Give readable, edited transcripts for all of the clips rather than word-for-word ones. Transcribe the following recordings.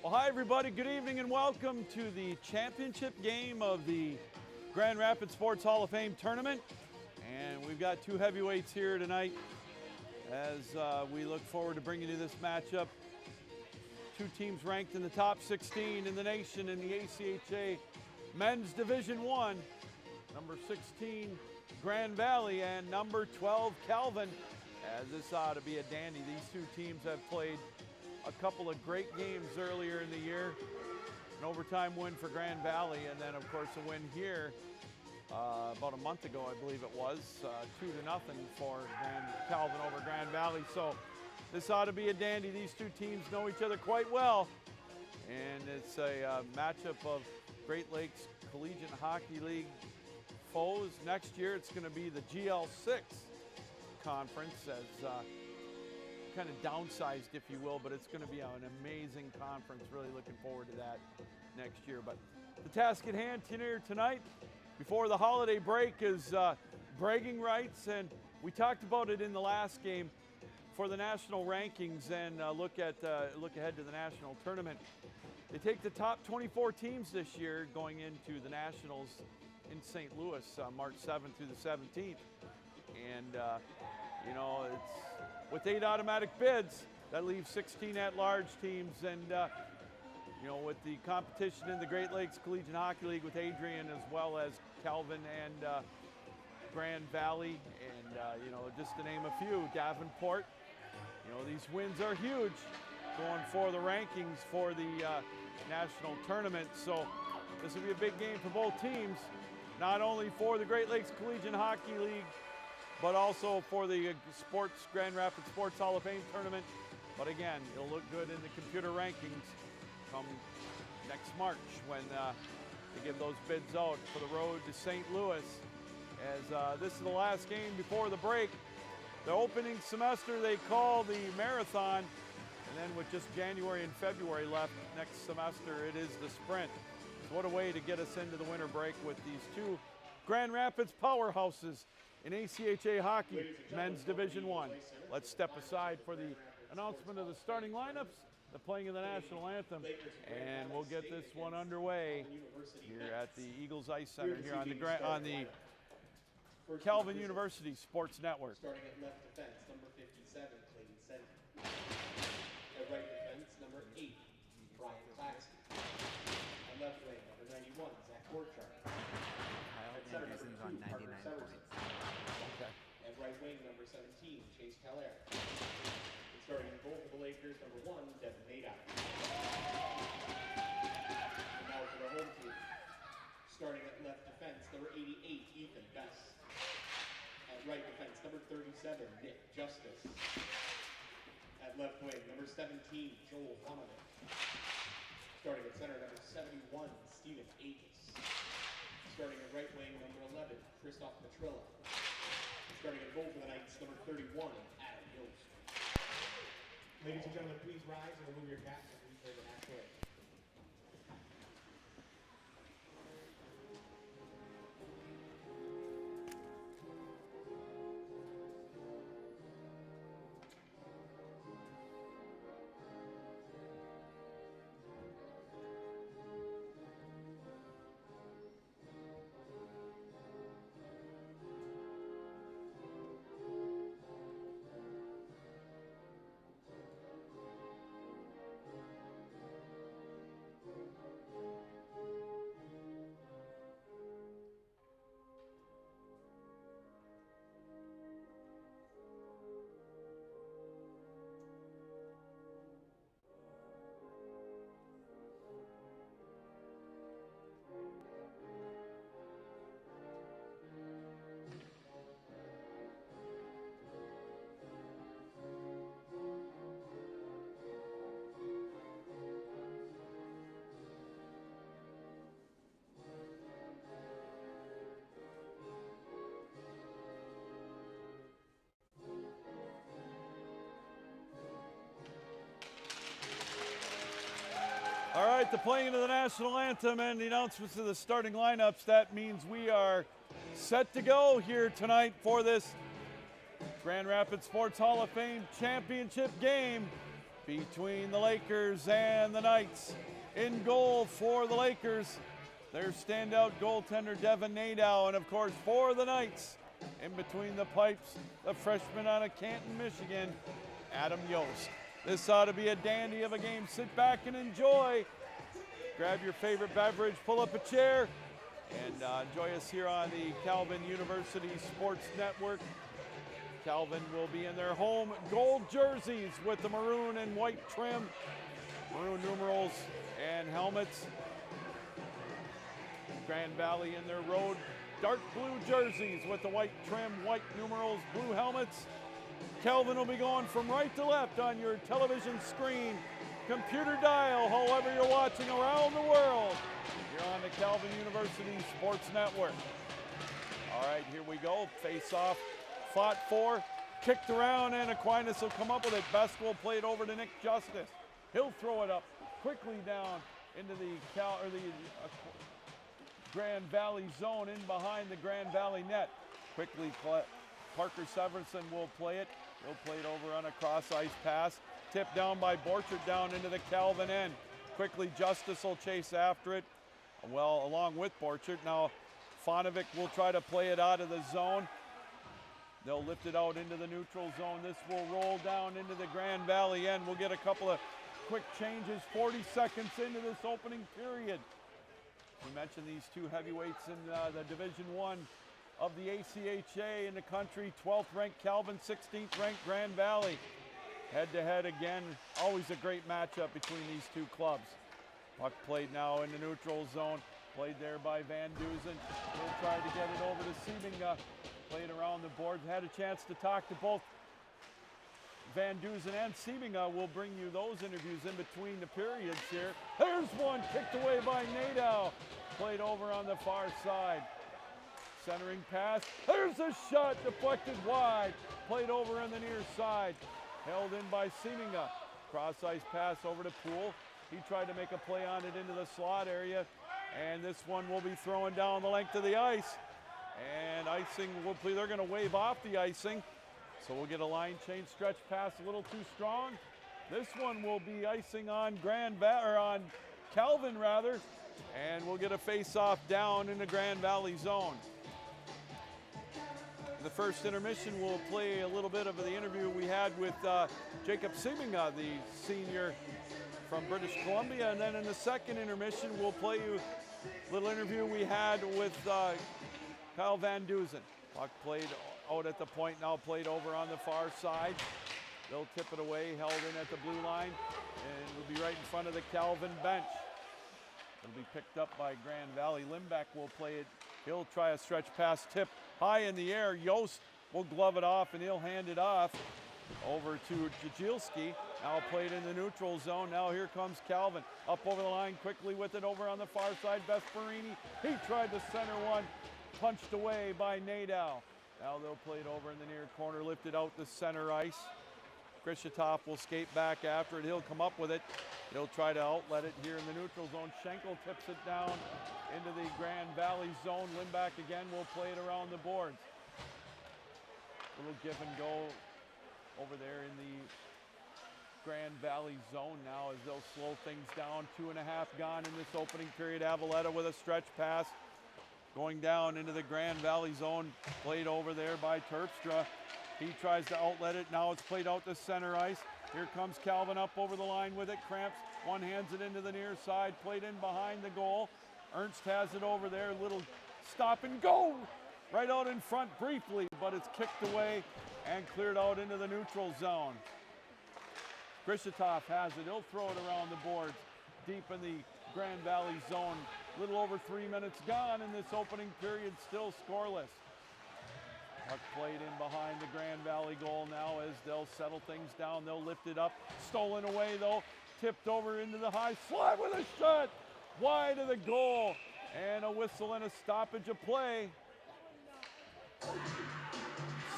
Well, hi everybody, good evening and welcome to the championship game of the Grand Rapids Sports Hall of Fame tournament. And we've got two heavyweights here tonight as we look forward to bringing you this matchup. Two teams ranked in the top 16 in the nation in the ACHA Men's Division I. Number 16, Grand Valley, and number 12, Calvin. As this ought to be a dandy. These two teams have played a couple of great games earlier in the year. An overtime win for Grand Valley, and then of course a win here about a month ago, I believe it was, 2-0 for Calvin over Grand Valley. So this ought to be a dandy. These two teams know each other quite well, and it's a matchup of Great Lakes Collegiate Hockey League foes. Next year it's going to be the GL6 conference, as kind of downsized, if you will, but it's going to be an amazing conference. Really looking forward to that next year. But the task at hand here tonight, before the holiday break, is bragging rights, and we talked about it in the last game for the national rankings and look ahead to the national tournament. They take the top 24 teams this year going into the nationals in St. Louis, March 7th through the 17th, and you know, it's with 8 automatic bids, that leaves 16 at-large teams, and you know, with the competition in the Great Lakes Collegiate Hockey League with Adrian as well as Calvin and Grand Valley, and you know, just to name a few, Davenport. You know, these wins are huge. going for the rankings for the national tournament. So this will be a big game for both teams, not only for the Great Lakes Collegiate Hockey League, but also for the Grand Rapids Sports Hall of Fame tournament. But again, it'll look good in the computer rankings come next March when they give those bids out for the road to St. Louis. As this is the last game before the break. The opening semester they call the marathon, and then with just January and February left next semester, it is the sprint. So what a way to get us into the winter break with these two Grand Rapids powerhouses in ACHA hockey, men's Division I. Let's step aside for the announcement of the starting lineups, the playing of the national anthem, and we'll get this one underway here at the Eagles Ice Center here on the Calvin University Sports Network. Starting at left defense, number 57, Clayton Senti. At right defense, number 8, Brian Claxton. At left wing, number 91, Zach Borchardt. At center, number 2, Parker Severson. Okay. At right wing, number 17, Chase Keller. And starting in goal for the Lakers, number 1, Devin Nadow. And now for the home team. Starting at left defense, number 88, Ethan Bess. At right defense, number 37, Nick Justice. At left wing, number 17, Joel Hominick. Starting at center, number 71, Stephen Akis. Starting at right wing, number 11, Christoph Petrilla. Starting at goal for the Knights, number 31, Adam Yost. Ladies and gentlemen, please rise and remove your caps as we play the national anthem. All right, the playing of the national anthem and the announcements of the starting lineups. That means we are set to go here tonight for this Grand Rapids Sports Hall of Fame championship game between the Lakers and the Knights. In goal for the Lakers, their standout goaltender Devin Nadow, and of course for the Knights, in between the pipes, the freshman out of Canton, Michigan, Adam Yost. This ought to be a dandy of a game. Sit back and enjoy. Grab your favorite beverage, pull up a chair, and enjoy us here on the Calvin University Sports Network. Calvin will be in their home gold jerseys with the maroon and white trim, maroon numerals and helmets. Grand Valley in their road dark blue jerseys with the white trim, white numerals, blue helmets. Calvin will be going from right to left on your television screen, computer dial, however you're watching around the world. You're on the Calvin University Sports Network. All right, here we go. Face off, fought for, kicked around, and Aquinas will come up with it. Best will play it over to Nick Justice. He'll throw it up quickly down into the Grand Valley zone in behind the Grand Valley net. Quickly, Parker Severson will play it. He'll play it over on a cross ice pass. Tipped down by Borchardt down into the Calvin end. Quickly, Justice will chase after it. Well, along with Borchardt. Now, Fonovic will try to play it out of the zone. They'll lift it out into the neutral zone. This will roll down into the Grand Valley end. We'll get a couple of quick changes 40 seconds into this opening period. We mentioned these two heavyweights in the Division I of the ACHA in the country. 12th ranked Calvin, 16th ranked Grand Valley. Head-to-head again, always a great matchup between these two clubs. Puck played now in the neutral zone, played there by Van Dusen. He'll try to get it over to Seeminga, played around the board. Had a chance to talk to both Van Dusen and Seeminga. We'll bring you those interviews in between the periods here. There's one kicked away by Nadeau, played over on the far side. Centering pass, there's a shot, deflected wide, played over on the near side. Held in by Seeminga. Cross-ice pass over to Poole. He tried to make a play on it into the slot area, and this one will be thrown down the length of the ice. And icing will play. They're going to wave off the icing, so we'll get a line change. Stretch pass a little too strong. This one will be icing on on Calvin rather, and we'll get a face-off down in the Grand Valley zone. The first intermission, we'll play a little bit of the interview we had with Jacob Seeminga, the senior from British Columbia. And then in the second intermission, we'll play you a little interview we had with Kyle Van Dusen. Puck played out at the point, now played over on the far side. They'll tip it away, held in at the blue line, and will be right in front of the Calvin bench. It'll be picked up by Grand Valley. Limbeck will play it. He'll try a stretch pass tip high in the air. Yost will glove it off, and he'll hand it off over to Jajilski. Now played in the neutral zone. Now here comes Calvin. Up over the line quickly with it over on the far side. Vesperini, he tried to center one. Punched away by Nadeau. Now they'll play it over in the near corner. Lifted out the center ice. GRSHOF will skate back after it. He'll come up with it. He'll try to outlet it here in the neutral zone. Schenkel tips it down into the Grand Valley zone. Limbeck again will play it around the boards. Little give and go over there in the Grand Valley zone now as they'll slow things down. 2.5 gone in this opening period. Avaletta with a stretch pass going down into the Grand Valley zone. Played over there by Terpstra. He tries to outlet it. Now it's played out to center ice. Here comes Calvin up over the line with it. Cramps one hands it into the near side. Played in behind the goal. Ernst has it over there. Little stop and go. Right out in front briefly, but it's kicked away and cleared out into the neutral zone. GRSHOF has it. He'll throw it around the boards deep in the Grand Valley zone. Little over 3 minutes gone in this opening period, still scoreless. Puck played in behind the Grand Valley goal now as they'll settle things down. They'll lift it up. Stolen away though. Tipped over into the high slot with a shot. Wide of the goal. And a whistle and a stoppage of play.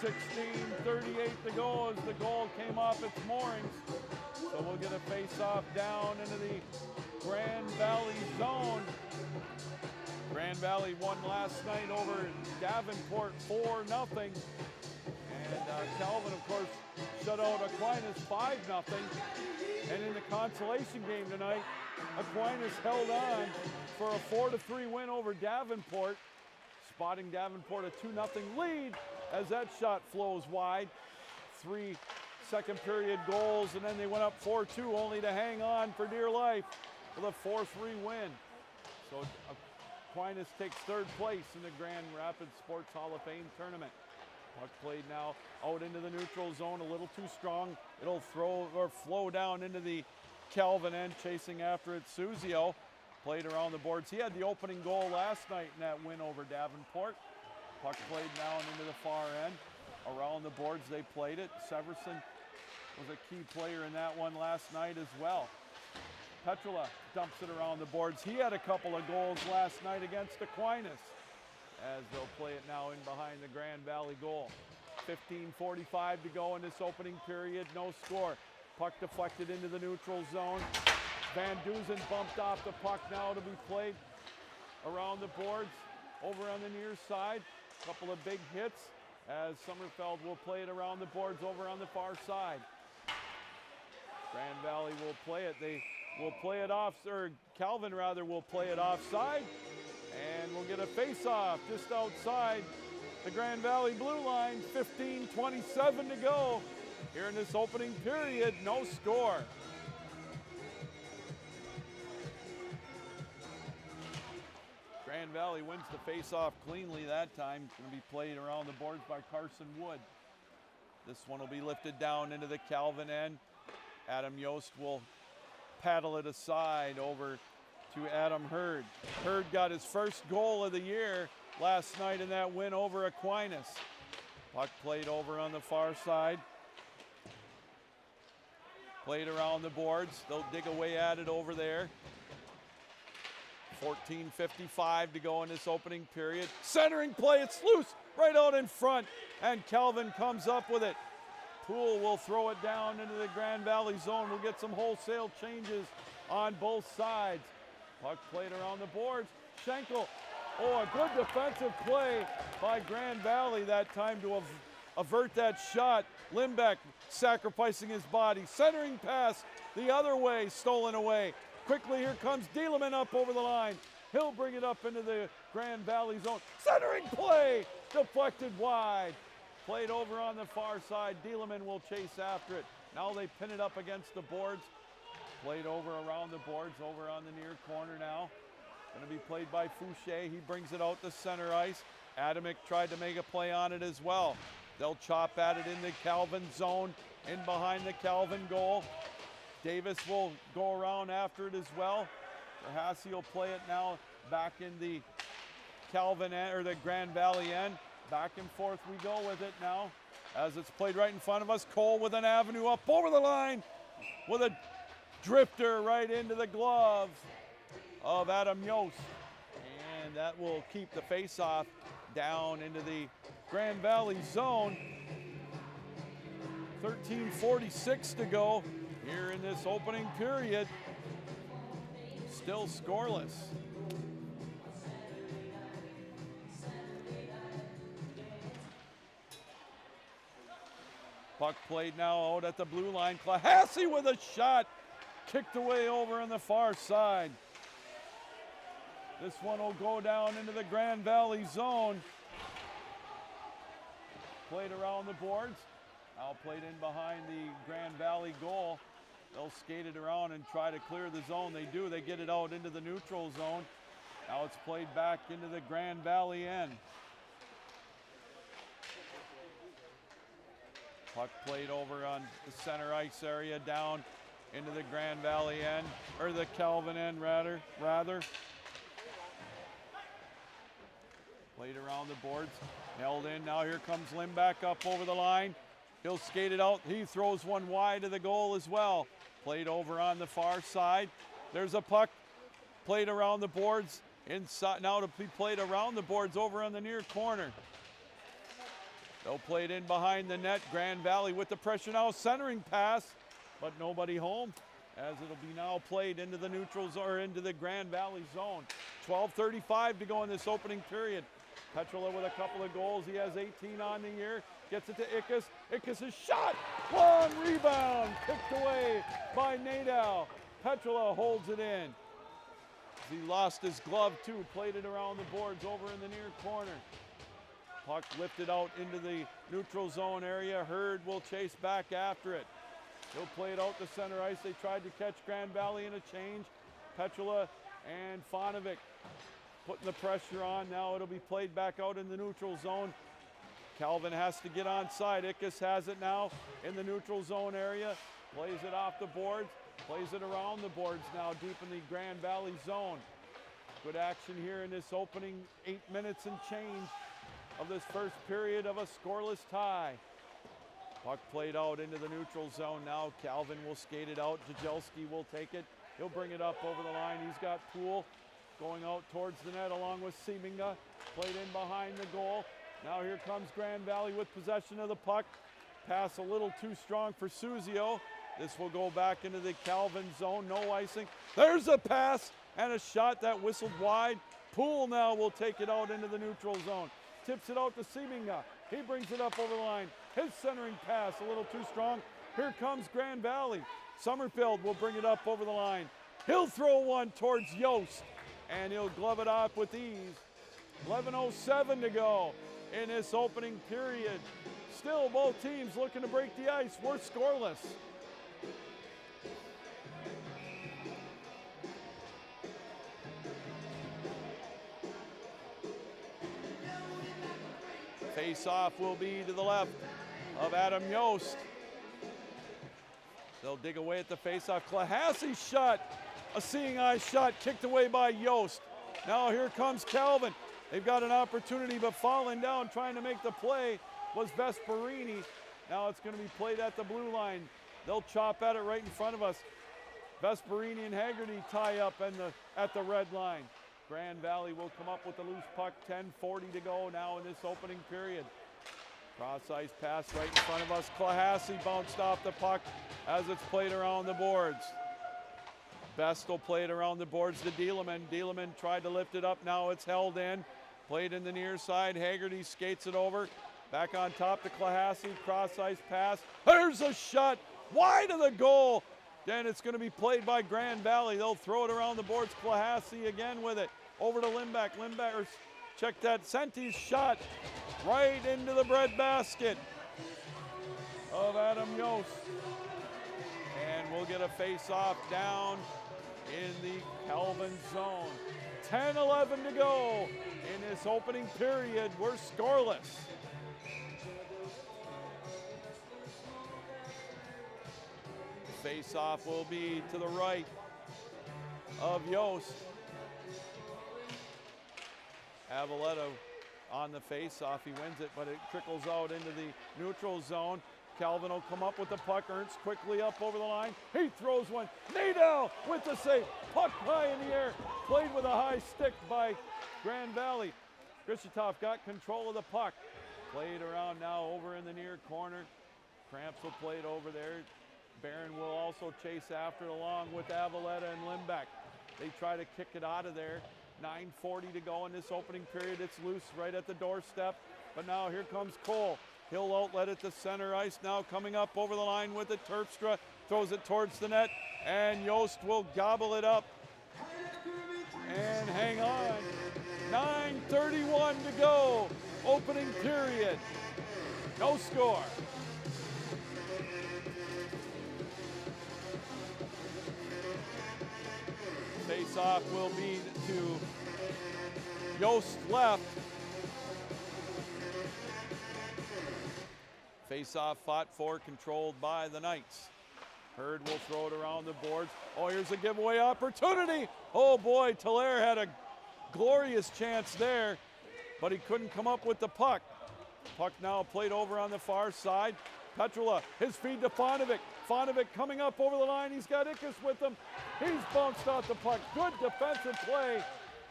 16:38 to go as the goal came off its moorings. So we'll get a face-off down into the Grand Valley zone. Grand Valley won last night over Davenport 4-0. And Calvin, of course, shut out Aquinas 5-0. And in the consolation game tonight, Aquinas held on for a 4-3 win over Davenport, spotting Davenport a 2-0 lead as that shot flows wide. 3 second period goals, and then they went up 4-2 only to hang on for dear life with a 4-3 win. So Aquinas takes third place in the Grand Rapids Sports Hall of Fame tournament. Puck played now out into the neutral zone, a little too strong. It'll throw or flow down into the Calvin end, chasing after it. Suzio played around the boards. He had the opening goal last night in that win over Davenport. Puck played down into the far end. Around the boards they played it. Severson was a key player in that one last night as well. Petrula dumps it around the boards. He had a couple of goals last night against Aquinas as they'll play it now in behind the Grand Valley goal. 15:45 to go in this opening period. No score. Puck deflected into the neutral zone. Van Dusen bumped off the puck now to be played around the boards. Over on the near side. A couple of big hits as Sommerfeld will play it around the boards over on the far side. Grand Valley will play it. They will play it off, or Calvin rather will play it offside. And we'll get a face-off just outside the Grand Valley blue line. 15:27 to go here in this opening period. No score. Grand Valley wins the face-off cleanly that time. It's going to be played around the boards by Carson Wood. This one will be lifted down into the Calvin end. Adam Yost will paddle it aside over to Adam Hurd. Hurd got his first goal of the year last night in that win over Aquinas. Puck played over on the far side. Played around the boards. They'll dig away at it over there. 14:55 to go in this opening period. Centering play, it's loose right out in front, and Calvin comes up with it. Poole will throw it down into the Grand Valley zone. We'll get some wholesale changes on both sides. Puck played around the boards. Schenkel, oh, a good defensive play by Grand Valley that time to avert that shot. Limbeck sacrificing his body. Centering pass the other way, stolen away. Quickly, here comes Dieleman up over the line. He'll bring it up into the Grand Valley zone. Centering play, deflected wide. Played over on the far side. Dieleman will chase after it. Now they pin it up against the boards. Played over around the boards, over on the near corner now. Going to be played by Fouché. He brings it out to center ice. Adamick tried to make a play on it as well. They'll chop at it in the Calvin zone, in behind the Calvin goal. Davis will go around after it as well. Terhasi will play it now back in the Calvin end, or the Grand Valley end. Back and forth we go with it now as it's played right in front of us. Cole with an avenue up over the line with a drifter right into the glove of Adam Yost. And that will keep the face-off down into the Grand Valley zone. 13:46 to go here in this opening period. Still scoreless. Puck played now out at the blue line. Terhasi with a shot. Kicked away over on the far side. This one will go down into the Grand Valley zone. Played around the boards. Now played in behind the Grand Valley goal. They'll skate it around and try to clear the zone. They do. They get it out into the neutral zone. Now it's played back into the Grand Valley end. Puck played over on the center ice area down into the Grand Valley end, or the Calvin end rather. Played around the boards, held in. Now here comes Limbeck up over the line. He'll skate it out. He throws one wide of the goal as well. Played over on the far side. There's a puck played around the boards. Inside now to be played around the boards over on the near corner. They'll play it in behind the net. Grand Valley with the pressure now. Centering pass, but nobody home as it'll be now played into the neutral zone, or into the Grand Valley zone. 12:35 to go in this opening period. Petrola with a couple of goals. He has 18 on the year. Gets it to Ickes. Ickes' shot. Long rebound. Kicked away by Nadeau. Petrola holds it in. He lost his glove too. Played it around the boards over in the near corner. Puck lifted out into the neutral zone area. Hurd will chase back after it. He'll play it out to center ice. They tried to catch Grand Valley in a change. Petrola and Fonovic putting the pressure on. Now it'll be played back out in the neutral zone. Calvin has to get onside. Ickes has it now in the neutral zone area. Plays it off the boards. Plays it around the boards now deep in the Grand Valley zone. Good action here in this opening 8 minutes and change of this first period of a scoreless tie. Puck played out into the neutral zone now. Calvin will skate it out. Jajelski will take it. He'll bring it up over the line. He's got Poole going out towards the net along with Seeminga. Played in behind the goal. Now here comes Grand Valley with possession of the puck. Pass a little too strong for Suzio. This will go back into the Calvin zone. No icing. There's a pass and a shot that whistled wide. Poole now will take it out into the neutral zone. Tips it out to Seeminga. He brings it up over the line. His centering pass a little too strong. Here comes Grand Valley. Summerfield will bring it up over the line. He'll throw one towards Yost, and he'll glove it off with ease. 11:07 to go in this opening period. Still both teams looking to break the ice. We're scoreless. Face-off will be to the left of Adam Yost. They'll dig away at the faceoff. Clahassy's shot, a seeing eye shot, kicked away by Yost. Now here comes Calvin. They've got an opportunity, but falling down, trying to make the play was Vesperini. Now it's going to be played at the blue line. They'll chop at it right in front of us. Vesperini and Haggerty tie up at the red line. Grand Valley will come up with the loose puck. 10:40 to go now in this opening period. Cross ice pass right in front of us. Clahassy bounced off the puck as it's played around the boards. Best will play it around the boards to Deeleman. Deeleman tried to lift it up. Now it's held in. Played in the near side. Haggerty skates it over. Back on top to Clahassy. Cross ice pass. There's a shot wide of the goal. Then it's going to be played by Grand Valley. They'll throw it around the boards. Clahassy again with it. Over to Lindback. Lindback, check that. Senti's shot right into the breadbasket of Adam Yost. And we'll get a face-off down in the Calvin zone. 10-11 to go in this opening period. We're scoreless. Face-off will be to the right of Yost. Avaletta on the face-off. He wins it, but it trickles out into the neutral zone. Calvin will come up with the puck. Ernst quickly up over the line. He throws one. Nadal with the save. Puck high in the air. Played with a high stick by Grand Valley. GRSHOF got control of the puck. Played around now over in the near corner. Cramps will play it over there. Barron will also chase after it along with Avaletta and Lindback. They try to kick it out of there. 9:40 to go in this opening period. It's loose right at the doorstep. But now here comes Cole. He'll outlet it to center ice. Now coming up over the line with it. Terpstra throws it towards the net. And Yost will gobble it up. And hang on. 9:31 to go. Opening period. No score. Face-off will be to Yost left. Face-off fought for, controlled by the Knights. Hurd will throw it around the boards. Oh, here's a giveaway opportunity. Oh boy, Talaire had a glorious chance there, but he couldn't come up with the puck. Puck now played over on the far side. Petrula, his feed to Fonovic. Fonovic coming up over the line. He's got Ickes with him. He's bounced off the puck. Good defensive play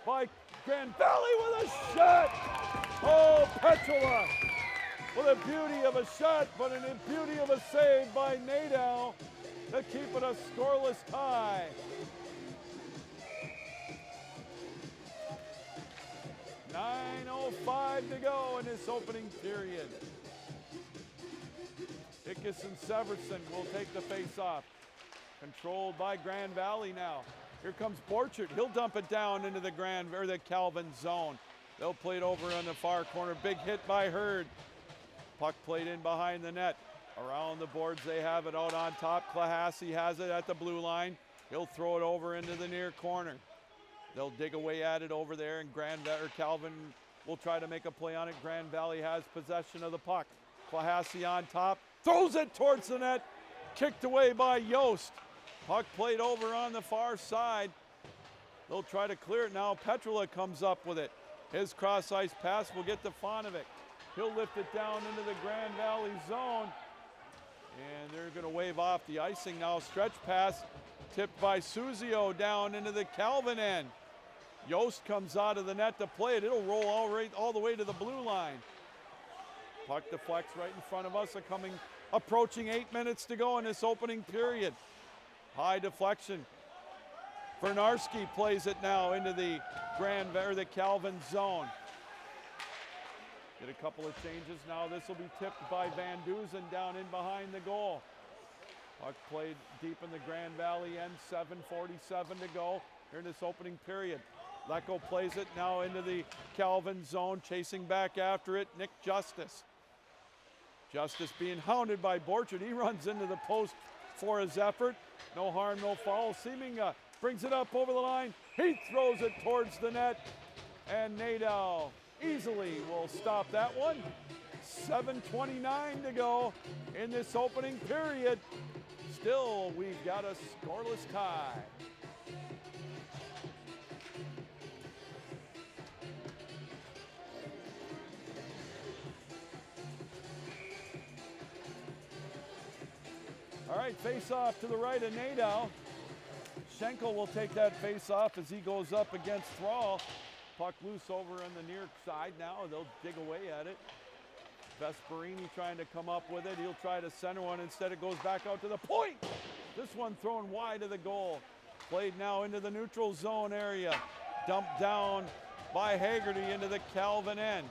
by Grand Valley with a shot. Oh, Petrula with a beauty of a shot, but a beauty of a save by Nadal to keep it a scoreless tie. .9:05 to go in this opening period. Ickes and Severson will take the face-off. Controlled by Grand Valley now. Here comes Borchert. He'll dump it down into the Calvin zone. They'll play it over on the far corner. Big hit by Hurd. Puck played in behind the net. Around the boards they have it out on top. Clahassy has it at the blue line. He'll throw it over into the near corner. They'll dig away at it over there, and Calvin will try to make a play on it. Grand Valley has possession of the puck. Clahassy on top. Throws it towards the net. Kicked away by Yost. Puck played over on the far side. They'll try to clear it now. Petrula comes up with it. His cross ice pass will get to Fonovic. He'll lift it down into the Grand Valley zone. And they're going to wave off the icing now. Stretch pass tipped by Suzio down into the Calvin end. Yost comes out of the net to play it. It'll roll all the way to the blue line. Puck deflects right in front of us. Approaching 8 minutes to go in this opening period. High deflection. Vernarski plays it now into the Calvin zone. Get a couple of changes now. This will be tipped by Van Duzen down in behind the goal. Puck played deep in the Grand Valley end. 7:47 to go here in this opening period. Lecco plays it now into the Calvin zone. Chasing back after it, Nick Justice. Justice being hounded by Borchard. He runs into the post for his effort. No harm, no foul. Seeminga brings it up over the line. He throws it towards the net. And Nadal easily will stop that one. 7:29 to go in this opening period. Still, we've got a scoreless tie. All right, face-off to the right of Nadeau. Schenkel will take that face-off as he goes up against Thrall. Puck loose over on the near side now. They'll dig away at it. Vesperini trying to come up with it. He'll try to center one. Instead, it goes back out to the point. This one thrown wide of the goal. Played now into the neutral zone area. Dumped down by Haggerty into the Calvin end.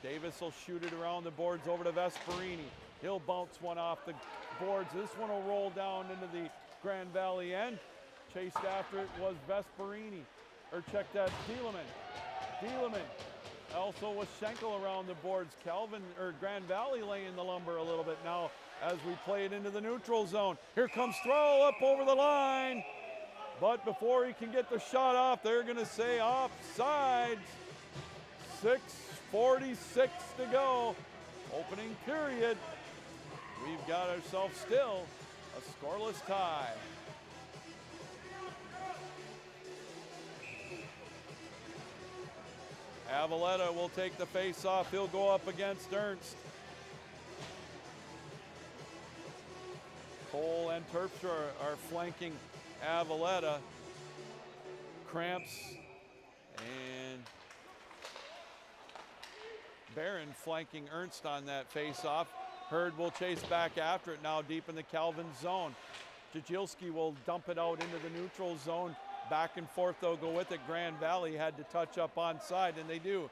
Davis will shoot it around the boards over to Vesperini. He'll bounce one off the boards. This one will roll down into the Grand Valley end. Chased after it was Vesperini. Or check that, Thielemann. Also with Schenkel around the boards. Grand Valley laying the lumber a little bit now as we play it into the neutral zone. Here comes Thrall up over the line. But before he can get the shot off, they're going to say offsides. 6:46 to go. Opening period. We've got ourselves still a scoreless tie. Avaletta will take the face-off. He'll go up against Ernst. Cole and Terpstra are flanking Avaletta. Cramps and Barron flanking Ernst on that face-off. Hurd will chase back after it now deep in the Calvin zone. Jajilski will dump it out into the neutral zone. Back and forth they'll go with it. Grand Valley had to touch up onside, and they do.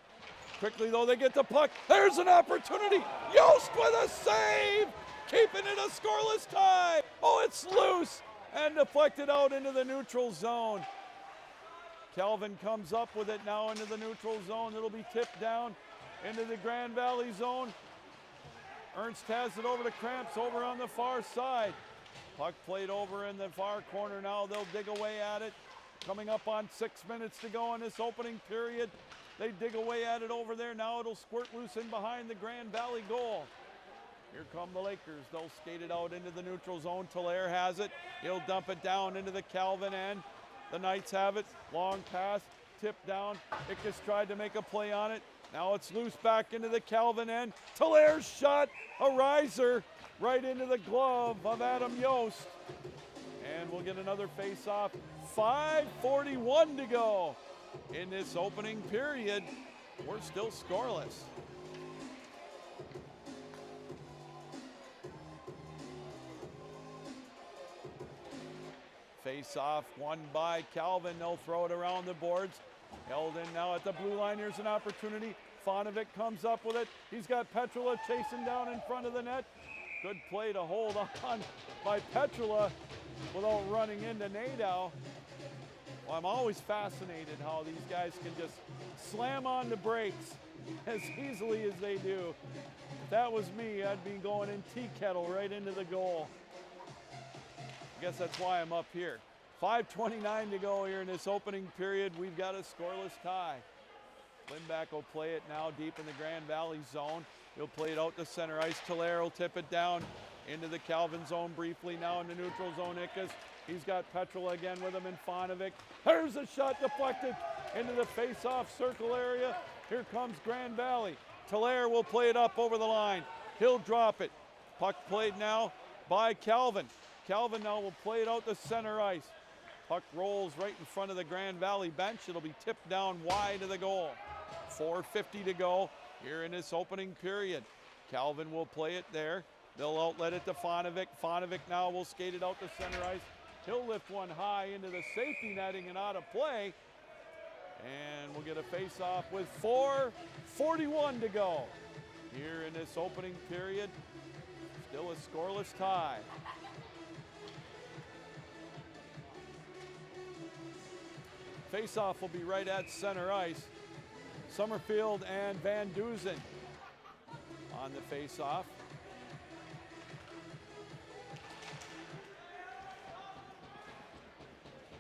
Quickly though, they get the puck. There's an opportunity. Yost with a save, keeping it a scoreless tie. Oh, it's loose and deflected out into the neutral zone. Calvin comes up with it now into the neutral zone. It'll be tipped down into the Grand Valley zone. Ernst has it over to Cramps over on the far side. Puck played over in the far corner now. They'll dig away at it. Coming up on 6 minutes to go in this opening period. They dig away at it over there. Now it'll squirt loose in behind the Grand Valley goal. Here come the Lakers. They'll skate it out into the neutral zone. Talaire has it. He'll dump it down into the Calvin end. The Knights have it. Long pass. Tipped down. Ickes tried to make a play on it. Now it's loose back into the Calvin end. Talaire's shot. A riser right into the glove of Adam Yost. And we'll get another face-off. 5:41 to go in this opening period. We're still scoreless. Face-off won by Calvin. They'll throw it around the boards. Held in now at the blue line. Here's an opportunity. Fonovic comes up with it. He's got Petrula chasing down in front of the net. Good play to hold on by Petrula without running into Nadeau. Well, I'm always fascinated how these guys can just slam on the brakes as easily as they do. If that was me, I'd be going in tea kettle right into the goal. I guess that's why I'm up here. 5:29 to go here in this opening period. We've got a scoreless tie. Lindback will play it now deep in the Grand Valley zone. He'll play it out to center ice. Talaire will tip it down into the Calvin zone briefly. Now in the neutral zone, Ickes. He's got Petrula again with him in Fonovic. There's a shot deflected into the face-off circle area. Here comes Grand Valley. Talaire will play it up over the line. He'll drop it. Puck played now by Calvin. Calvin now will play it out to center ice. Puck rolls right in front of the Grand Valley bench. It'll be tipped down wide of the goal. 4:50 to go here in this opening period. Calvin will play it there. They'll outlet it to Fonovic. Fonovic now will skate it out to center ice. He'll lift one high into the safety netting and out of play. And we'll get a face-off with 4:41 to go here in this opening period. Still a scoreless tie. Face-off will be right at center ice. Summerfield and Van Duzen on the face-off.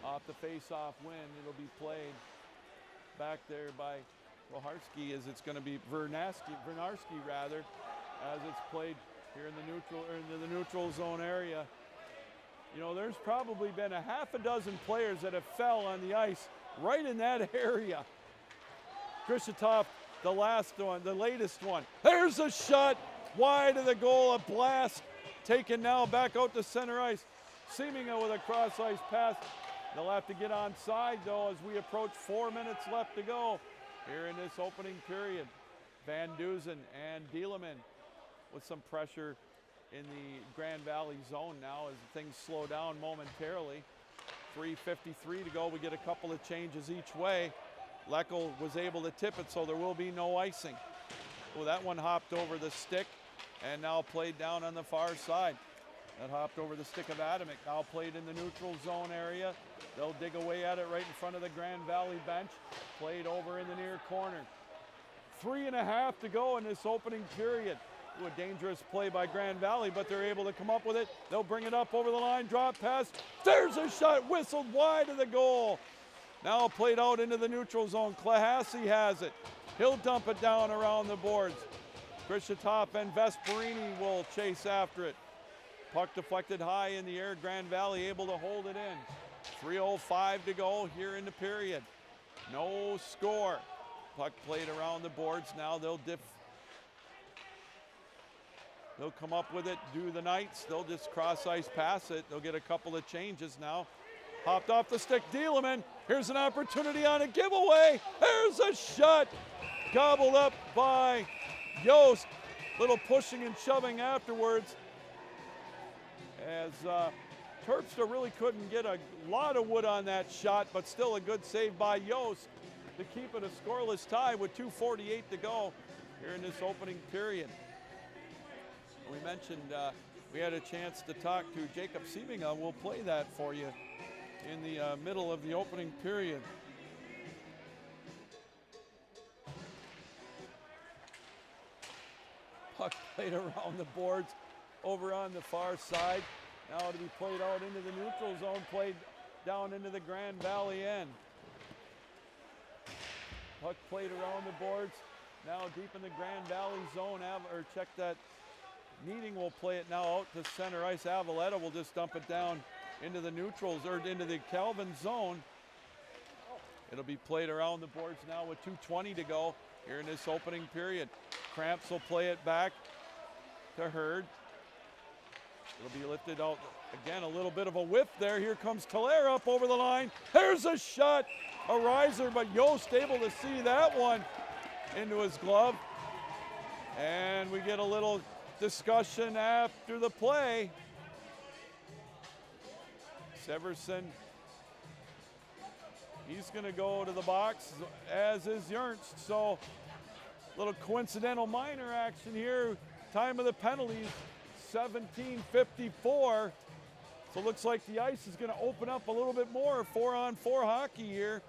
Off the face-off win, it'll be played back there by Roharski, as it's going to be Vernarski rather, as it's played here in the neutral, or into the neutral zone area. You know, there's probably been a half a dozen players that have fell on the ice right in that area. GRSHOF, the last one, the latest one. There's a shot wide of the goal, a blast taken now back out to center ice. Seeminga with a cross ice pass. They'll have to get onside though as we approach 4 minutes left to go here in this opening period. Van Duzen and Dieleman with some pressure in the Grand Valley zone now as things slow down momentarily. 3:53 to go. We get a couple of changes each way. Leckel was able to tip it, so there will be no icing. Well, that one hopped over the stick and now played down on the far side. That hopped over the stick of Adamick, now played in the neutral zone area. They'll dig away at it right in front of the Grand Valley bench. Played over in the near corner. 3.5 to go in this opening period. Ooh, a dangerous play by Grand Valley, but they're able to come up with it. They'll bring it up over the line, drop pass. There's a shot, whistled wide of the goal. Now played out into the neutral zone. Klahasi has it. He'll dump it down around the boards. GRSHOF and Vesperini will chase after it. Puck deflected high in the air. Grand Valley able to hold it in. 3:05 to go here in the period. No score. Puck played around the boards. Now they'll come up with it, do the Knights. They'll just cross ice pass it. They'll get a couple of changes now. Hopped off the stick, Dieleman. Here's an opportunity on a giveaway. There's a shot. Gobbled up by Yost. Little pushing and shoving afterwards. As Terpstra really couldn't get a lot of wood on that shot, but still a good save by Yost to keep it a scoreless tie with 2:48 to go here in this opening period. We mentioned we had a chance to talk to Jacob Seeminga. We'll play that for you in the middle of the opening period. Puck played around the boards over on the far side. Now to be played out into the neutral zone, played down into the Grand Valley end. Puck played around the boards, now deep in the Grand Valley zone. Or check that. Needing will play it now out to center ice. Avaletta will just dump it down into the neutrals, or into the Calvin zone. It'll be played around the boards now with 2:20 to go here in this opening period. Cramps will play it back to Hurd. It'll be lifted out again, a little bit of a whiff there. Here comes Talaire up over the line. There's a shot, a riser, but Yost able to see that one into his glove. And we get a little discussion after the play. Severson, he's going to go to the box, as is Ernst. So little coincidental minor action here. Time of the penalties, 17:54. So it looks like the ice is going to open up a little bit more. 4-on-4 hockey here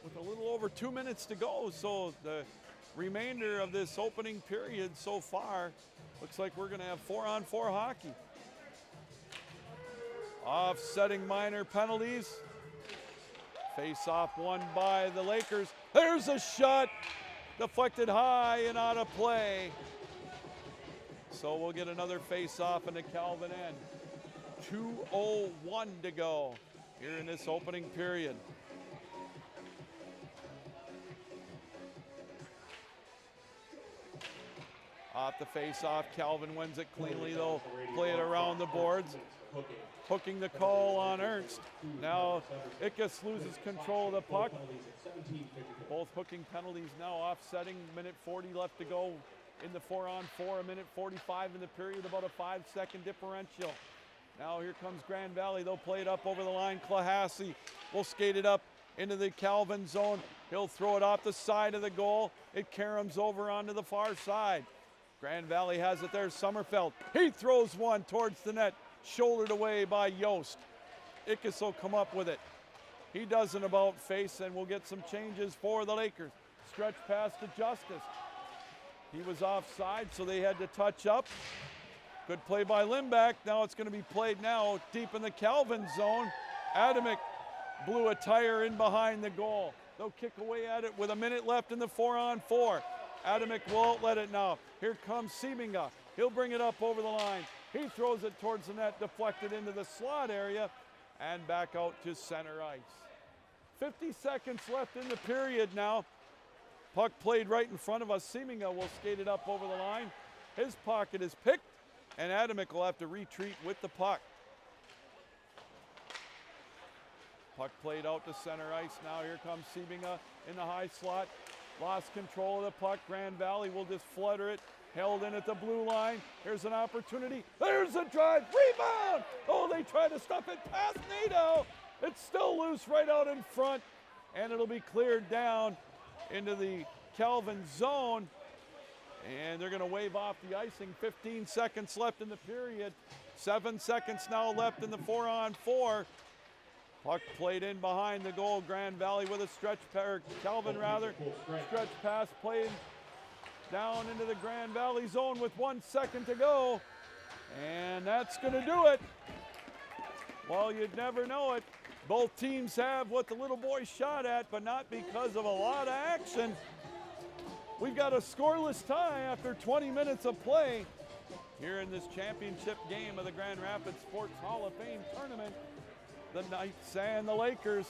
with a little over 2 minutes to go. So the remainder of this opening period so far looks like we're going to have 4-on-4 hockey. Offsetting minor penalties. Face-off won by the Lakers. There's a shot, deflected high and out of play. So we'll get another face-off in the Calvin end. 2:01 to go here in this opening period. Off the face-off, Calvin wins it cleanly. They'll play it around the boards. Hooking the call on Ernst. Now Ickes loses control of the puck. Both hooking penalties now offsetting. Minute 40 left to go in the 4-on-4. A minute 45 in the period, about a 5-second differential. Now here comes Grand Valley. They'll play it up over the line. Klahasi will skate it up into the Calvin zone. He'll throw it off the side of the goal. It caroms over onto the far side. Grand Valley has it there. Sommerfeld, he throws one towards the net. Shouldered away by Yost. Ickes will come up with it. He does an about face, and we'll get some changes for the Lakers. Stretch pass to Justice. He was offside, so they had to touch up. Good play by Limback. Now it's going to be played deep in the Calvin zone. Adamick blew a tire in behind the goal. They'll kick away at it with a minute left in the 4-on-4. Adamick won't let it now. Here comes Seeminga. He'll bring it up over the line. He throws it towards the net, deflected into the slot area, and back out to center ice. 50 seconds left in the period now. Puck played right in front of us. Seeminga will skate it up over the line. His pocket is picked, and Adamick will have to retreat with the puck. Puck played out to center ice. Now here comes Seeminga in the high slot. Lost control of the puck. Grand Valley will just flutter it. Held in at the blue line. Here's an opportunity. There's a drive. Rebound! Oh, they try to stuff it past Nadeau. It's still loose right out in front, and it'll be cleared down into the Calvin zone. And they're going to wave off the icing. 15 seconds left in the period. 7 seconds now left in the 4-on-4. Puck played in behind the goal. Grand Valley with a stretch pass, Calvin rather. Stretch pass played down into the Grand Valley zone with 1 second to go. And that's going to do it. Well, you'd never know it. Both teams have what the little boy shot at, but not because of a lot of action. We've got a scoreless tie after 20 minutes of play here in this championship game of the Grand Rapids Sports Hall of Fame tournament. The Knights and the Lakers,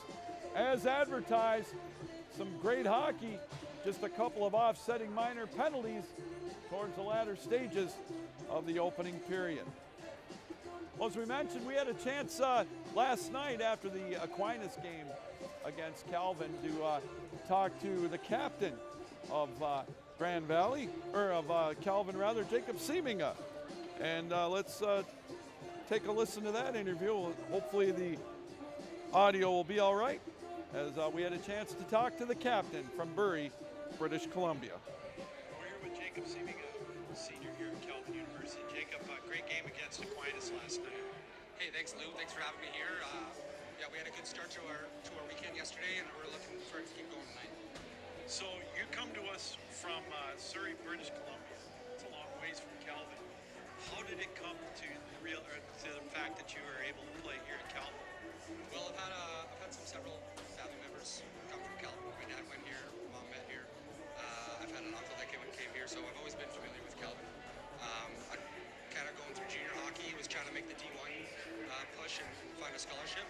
as advertised, some great hockey, just a couple of offsetting minor penalties towards the latter stages of the opening period. Well, as we mentioned, we had a chance last night after the Aquinas game against Calvin to talk to the captain of Grand Valley, or of Calvin rather, Jacob Seeminga. And let's take a listen to that interview. Hopefully the audio will be all right, as we had a chance to talk to the captain from Bury, British Columbia. We're here with Jacob Seeminga, senior here at Calvin University. Jacob, great game against Aquinas last night. Hey, thanks Lou. Thanks for having me here. Yeah, we had a good start to our weekend yesterday, and we're looking for it to keep going tonight. So you come to us from Surrey, British Columbia. It's a long ways from Calvin. How did it come to the fact that you were able to play here at Calvin? Well, I've had several family members come from Calvin. My dad went here, mom met here. I've had an uncle that came here, so I've always been familiar with Calvin. I kind of going through junior hockey, was trying to make the D1 push and find a scholarship,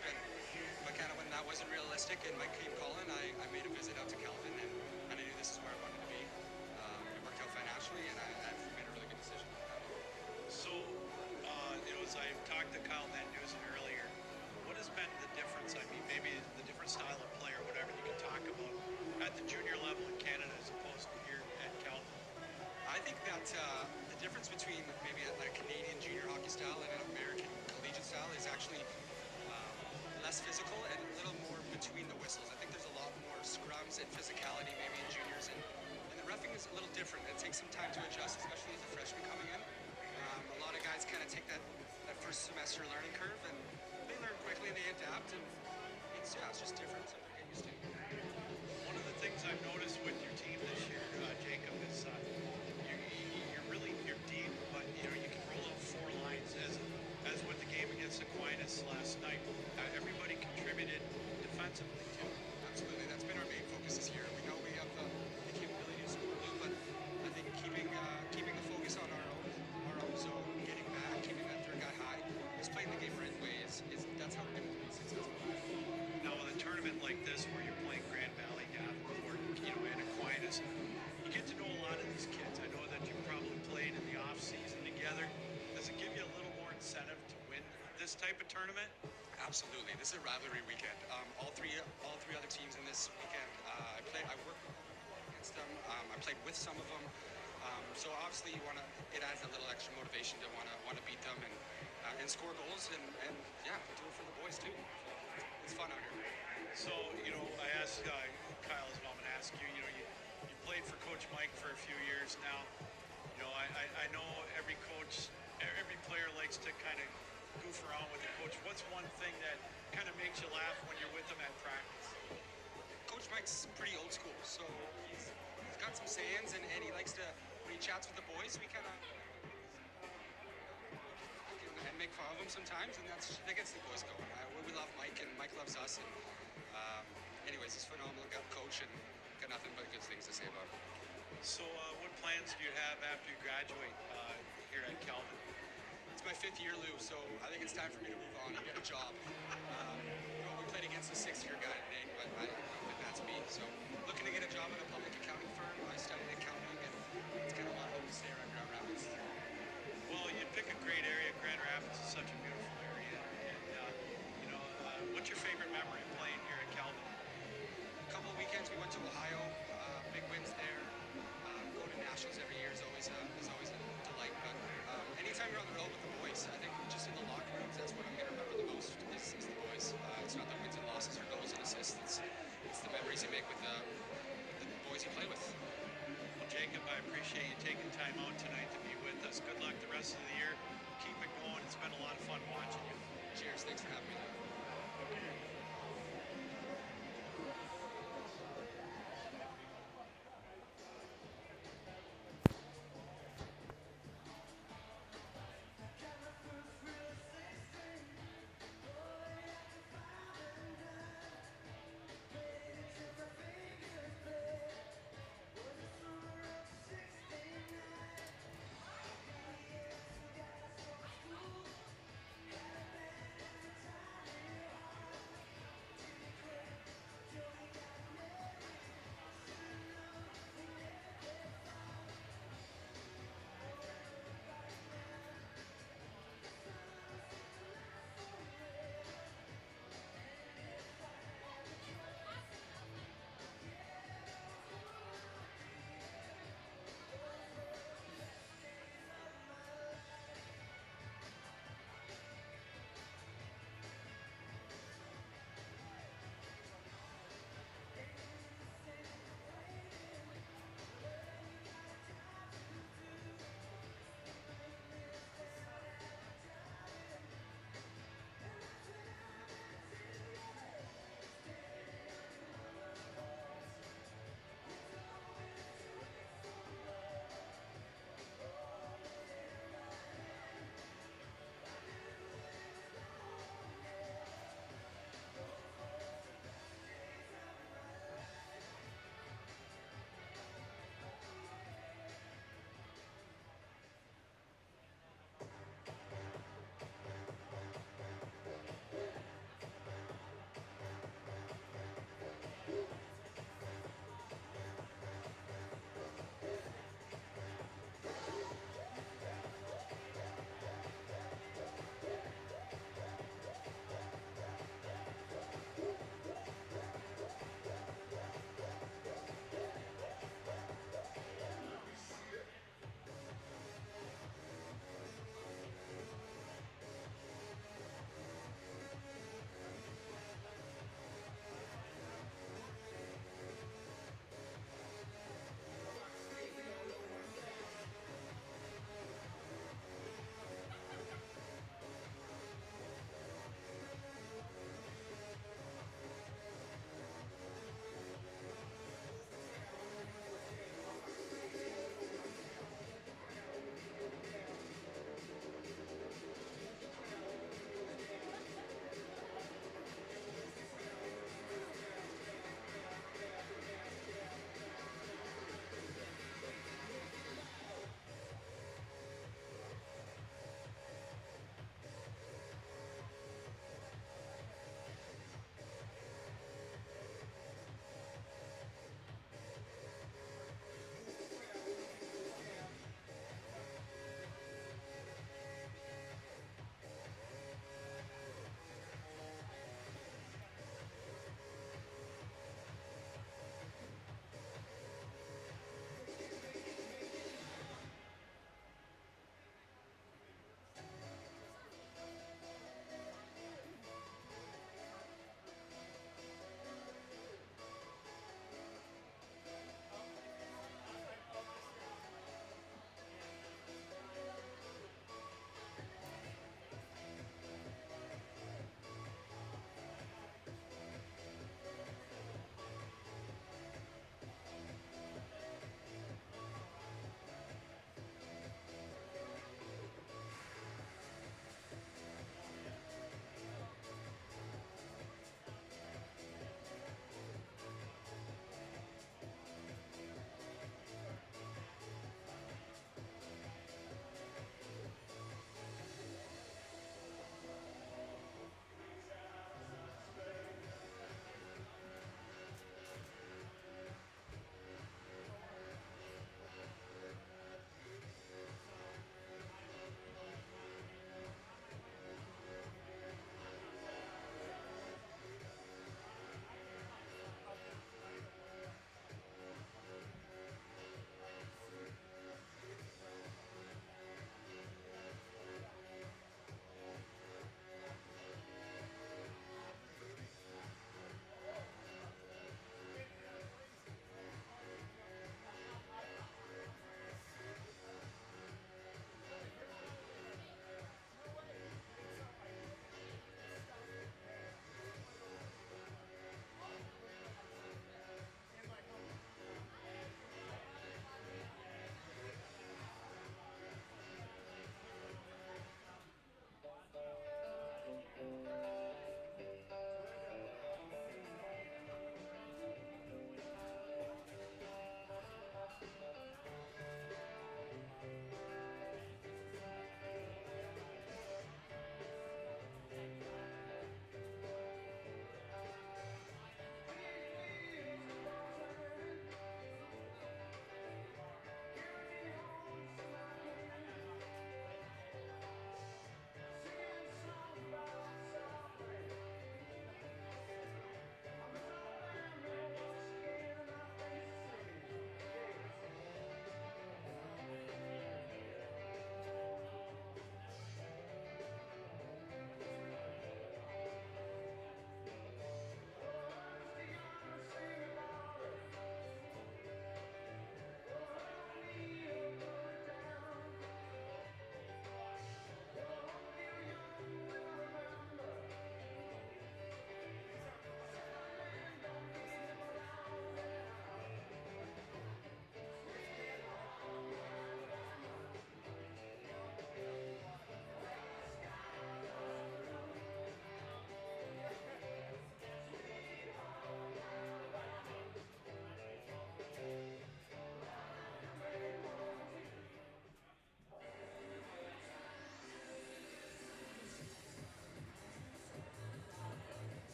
but kind of when that wasn't realistic and Mike came calling, I made a visit out to Calvin, and I knew this is where I wanted to be. It worked out financially, and I've made a really good decision. So, as I talked to Kyle Van Dusen earlier, what has been the difference? I mean, maybe the different style of play or whatever you can talk about at the junior level in Canada as opposed to here at Calvin. I think that the difference between maybe a Canadian junior hockey style and an American collegiate style is actually less physical and a little more between the whistles. I think there's a lot more scrums and physicality maybe in juniors, and the roughing is a little different. It takes some time to adjust, especially as a freshman coming in. A lot of guys kind of take that first semester learning curve, and they learn quickly and they adapt, and it's just different, something to get used to. One of the things I've noticed with your team this year, Jacob, is you're deep, but you can roll out four lines as with the game against Aquinas last night. Everybody contributed defensively too. Absolutely, that's been our main focus this year. We know we have the capability to score blue, but I think keeping the focus on our own zone, getting back, keeping that third guy high, just playing the game right way that's how we're going to be successful. Now, with a tournament like this, where you're playing Grand Valley, Davenport, and Aquinas, you get to know a lot of these kids. I know that you probably played in the off season together. Does it give you a little more incentive to win this type of tournament? Absolutely. This is a rivalry weekend. All three other teams in this weekend. I worked against them. I played with some of them. So obviously, it adds a little extra motivation to want to beat them and score goals and yeah, do it for the boys too. It's fun out here. So I asked Kyle as well. I'm going to ask you. You played for Coach Mike for a few years now. I know every coach, every player likes to kind of goof around with the coach. What's one thing that kind of makes you laugh when you're with them at practice? Coach Mike's pretty old school, so he's got some sayings, and he likes to, when he chats with the boys, we kind of and make fun of him sometimes, and that gets the boys going. We love Mike, and Mike loves us, and anyways, he's phenomenal coach, and got nothing but good things to say about him. So, what plans do you have after you graduate here at Calvin? It's my 5th year, Lou, so I think it's time for me to move on and get a job. We played against a 6th-year guy today, but I don't think that's me. So looking to get a job at a public accounting firm. I studied accounting, and it's kind of my hope to stay around Grand Rapids. Well, you pick a great area. Grand Rapids is such a beautiful area. And, what's your favorite memory of playing here at Calvin? A couple of weekends we went to Ohio, big wins there. Going to nationals every year is always a delight. But anytime you're on the road with the boys, I think just in the locker rooms, that's what I'm going to remember the most is the boys. It's not the wins and losses or goals and assists. It's the memories you make with the boys you play with. Well, Jacob, I appreciate you taking time out tonight to be with us. Good luck the rest of the year. Keep it going. It's been a lot of fun watching you. Cheers. Thanks for having me.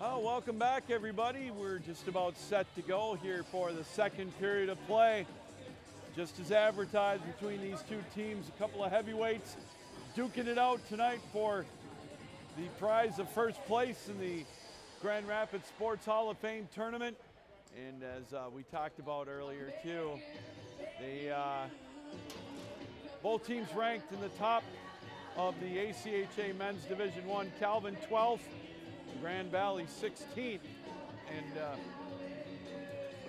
Well, welcome back, everybody. We're just about set to go here for the second period of play. Just as advertised between these two teams, a couple of heavyweights duking it out tonight for the prize of first place in the Grand Rapids Sports Hall of Fame tournament. And as we talked about earlier too, they both teams ranked in the top of the ACHA Men's Division I. Calvin 12th, Grand Valley 16th, and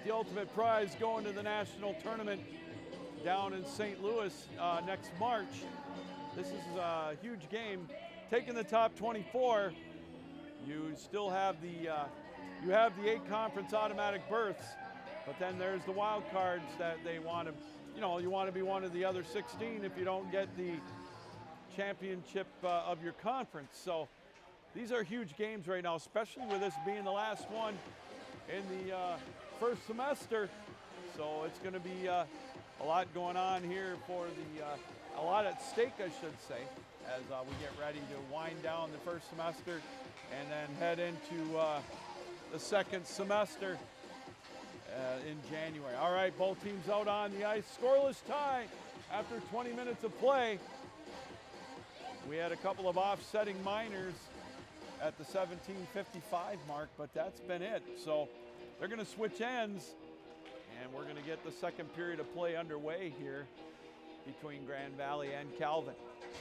the ultimate prize going to the national tournament down in St. Louis next March. This is a huge game. Taking the top 24, you still have the 8 conference automatic berths, but then there's the wild cards that they want to, you want to be one of the other 16 if you don't get the championship of your conference. So these are huge games right now, especially with this being the last one in the first semester. So it's going to be a lot going on here for a lot at stake, I should say, as we get ready to wind down the first semester and then head into the second semester in January. All right, both teams out on the ice. Scoreless tie after 20 minutes of play. We had a couple of offsetting minors at the 17:55 mark, but that's been it. So they're going to switch ends, and we're going to get the second period of play underway here between Grand Valley and Calvin.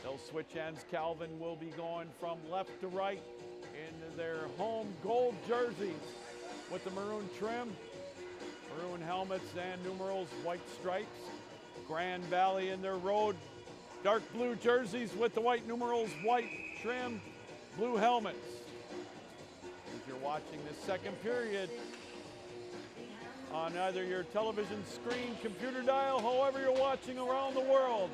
They'll switch ends. Calvin will be going from left to right in their home gold jerseys with the maroon trim, maroon helmets and numerals, white stripes. Grand Valley in their road dark blue jerseys with the white numerals, white trim, blue helmets. As you're watching this second period on either your television screen, computer dial, however you're watching around the world,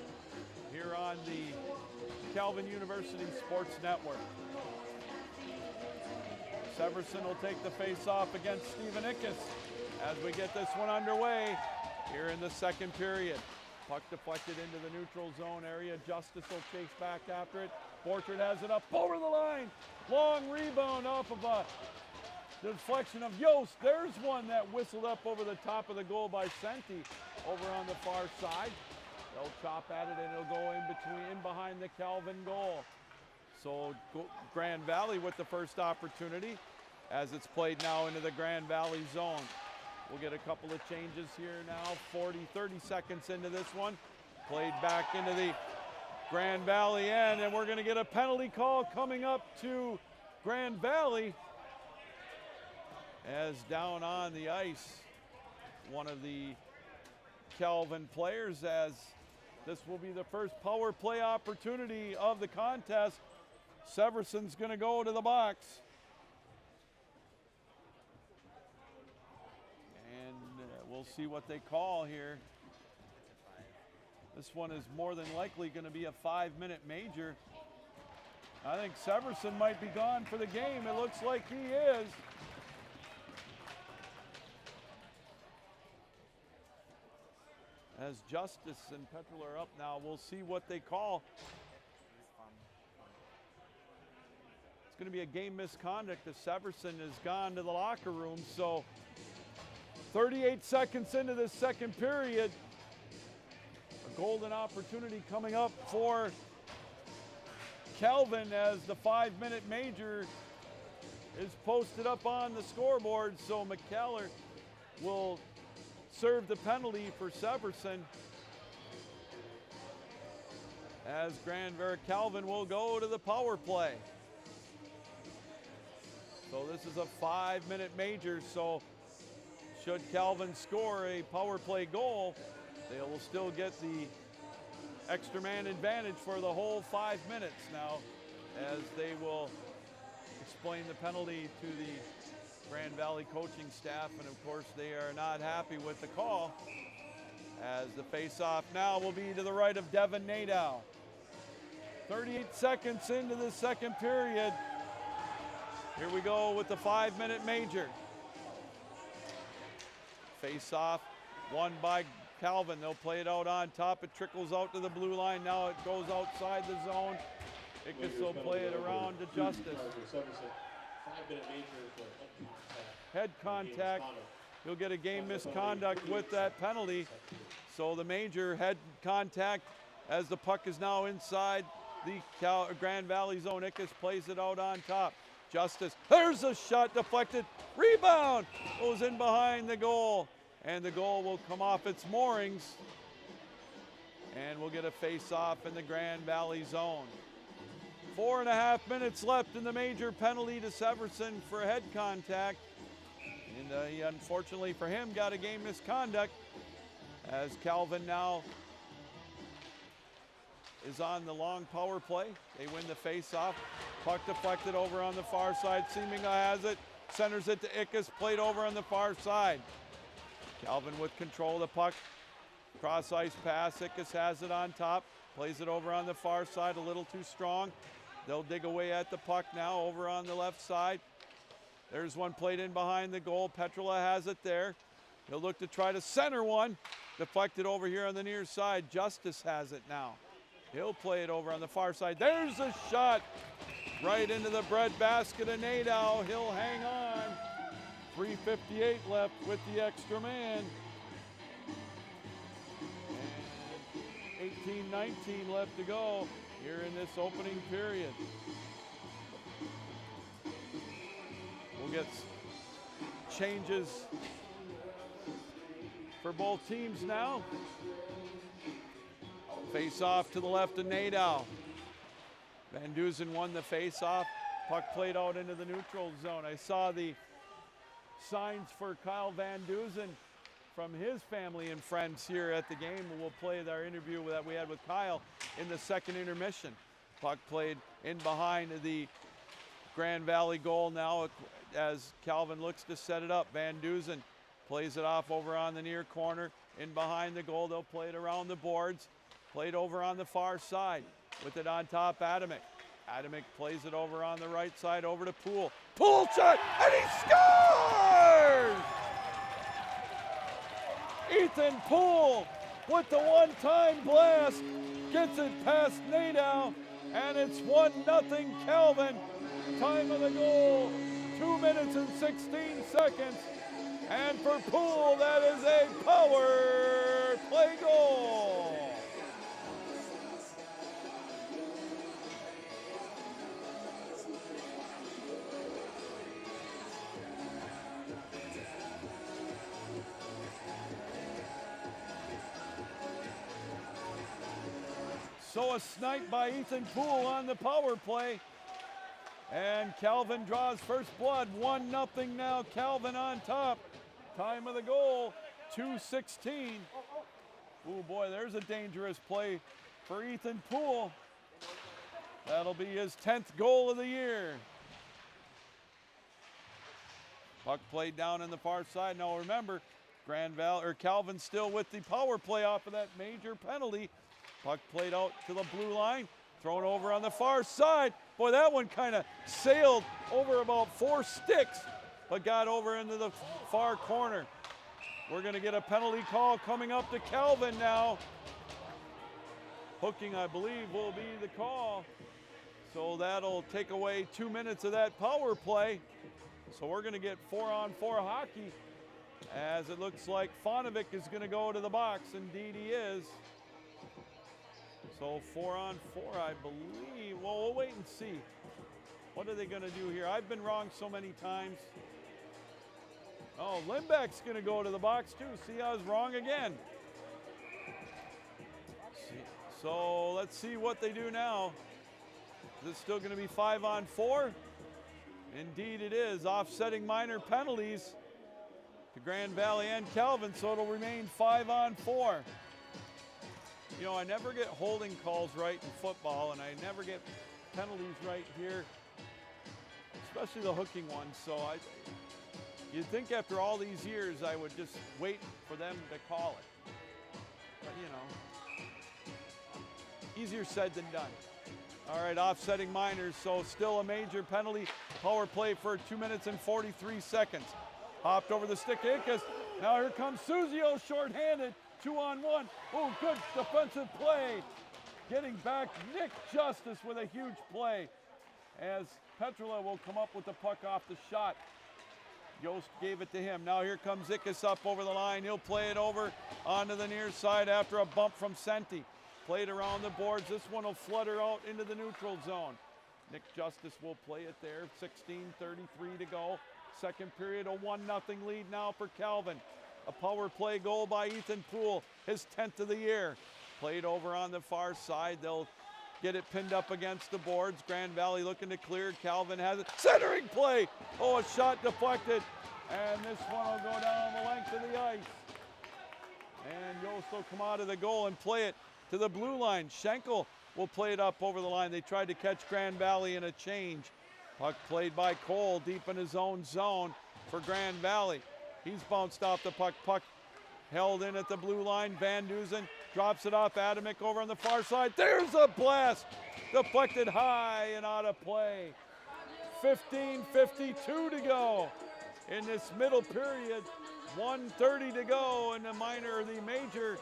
here on the Calvin University Sports Network. Severson will take the face-off against Stephen Ickes as we get this one underway here in the second period. Puck deflected into the neutral zone area. Justice will chase back after it. Borchard has it up over the line. Long rebound off of a deflection of Yost. There's one that whistled up over the top of the goal by Senti over on the far side. They'll chop at it and it'll go in behind the Calvin goal. So Grand Valley with the first opportunity as it's played now into the Grand Valley zone. We'll get a couple of changes here now. 30 seconds into this one. Played back into the Grand Valley end, and we're going to get a penalty call coming up to Grand Valley as down on the ice, one of the Calvin players, as this will be the first power play opportunity of the contest. Severson's going to go to the box. We'll see what they call here. This one is more than likely going to be a 5-minute major. I think Severson might be gone for the game. It looks like he is. As Justice and Petrel are up now, we'll see what they call. It's going to be a game misconduct as Severson has gone to the locker room. So 38 seconds into this second period. A golden opportunity coming up for Calvin as the 5-minute major is posted up on the scoreboard. So McKellar will serve the penalty for Severson as Calvin will go to the power play. So this is a 5-minute major. So should Calvin score a power play goal, they will still get the extra man advantage for the whole 5 minutes now, as they will explain the penalty to the Grand Valley coaching staff, and of course they are not happy with the call, as the face-off now will be to the right of Devin Nadow. 38 seconds into the second period. Here we go with the 5-minute major. Face-off, won by Calvin. They'll play it out on top. It trickles out to the blue line. Now it goes outside the zone. Ickes will play it around to Justice. 5-minute major for Head contact. He'll get a game misconduct with that penalty. So the major head contact as the puck is now inside the Grand Valley zone. Ickes plays it out on top. Justice, there's a shot deflected. Rebound goes in behind the goal. And the goal will come off its moorings. And we'll get a face-off in the Grand Valley zone. 4.5 minutes left in the major penalty to Severson for head contact. And he, unfortunately for him, got a game misconduct as Calvin now is on the long power play. They win the face-off. Puck deflected over on the far side. Seeminga has it. Centers it to Ickes. Played over on the far side. Calvin with control of the puck. Cross ice pass. Ickes has it on top. Plays it over on the far side. A little too strong. They'll dig away at the puck now over on the left side. There's one played in behind the goal. Petrola has it there. He'll look to try to center one. Deflected over here on the near side. Justice has it now. He'll play it over on the far side. There's a shot right into the breadbasket of Nadeau. He'll hang on. 3:58 left with the extra man. And 18-19 left to go here in this opening period. We'll get changes for both teams now. Face off to the left of Nadeau. Van Duzen won the face off. Puck played out into the neutral zone. I saw the signs for Kyle Van Duzen from his family and friends here at the game. We'll play our interview that we had with Kyle in the second intermission. Puck played in behind the Grand Valley goal now as Calvin looks to set it up. Van Duzen plays it off over on the near corner. In behind the goal, they'll play it around the boards. Played over on the far side. With it on top, Adamick. Adamick plays it over on the right side, over to Poole. Poole shot, and he scores! Ethan Poole with the one-time blast. Gets it past Nadeau, and it's 1-0 Calvin. Time of the goal, 2 minutes and 16 seconds. And for Poole, that is a power play goal. So a snipe by Ethan Poole on the power play. And Calvin draws first blood. 1-0 now, Calvin on top. Time of the goal, 2:16. Oh boy, there's a dangerous play for Ethan Poole. That'll be his 10th goal of the year. Puck played down in the far side. Now remember, Calvin still with the power play off of that major penalty. Puck played out to the blue line, thrown over on the far side. Boy, that one kind of sailed over about 4 sticks, but got over into the far corner. We're going to get a penalty call coming up to Calvin now. Hooking, I believe, will be the call. So that'll take away 2 minutes of that power play. So we're going to get 4-on-4 hockey, as it looks like Fonovic is going to go to the box. Indeed he is. So 4-on-4, I believe. Well, we'll wait and see. What are they going to do here? I've been wrong so many times. Oh, Limbeck's going to go to the box too. See, I was wrong again. So let's see what they do now. Is it still going to be 5-on-4? Indeed it is. Offsetting minor penalties to Grand Valley and Calvin, so it'll remain 5-on-4. You know, I never get holding calls right in football, and I never get penalties right here, especially the hooking ones. So you'd think after all these years I would just wait for them to call it. But, you know, easier said than done. All right, offsetting minors, so still a major penalty. Power play for 2 minutes and 43 seconds. Hopped over the stick to Ickes. Now here comes Suzio, shorthanded. 2-on-1. Oh, good defensive play. Getting back, Nick Justice with a huge play. as Petrola will come up with the puck off the shot. Yost gave it to him. Now here comes Ickes up over the line. He'll play it over onto the near side after a bump from Senti. Played around the boards. This one will flutter out into the neutral zone. Nick Justice will play it there. 16:33 to go. Second period, a 1-0 lead now for Calvin. A power play goal by Ethan Poole, his 10th of the year. Played over on the far side. They'll get it pinned up against the boards. Grand Valley looking to clear. Calvin has it. Centering play. Oh, a shot deflected. And this one will go down the length of the ice. And Yost will come out of the goal and play it to the blue line. Schenkel will play it up over the line. They tried to catch Grand Valley in a change. Puck played by Cole deep in his own zone for Grand Valley. He's bounced off the puck. Puck held in at the blue line. Van Dusen drops it off Adamick over on the far side. There's a blast. Deflected high and out of play. 15:52 to go in this middle period. 1:30 to go in the minor, the major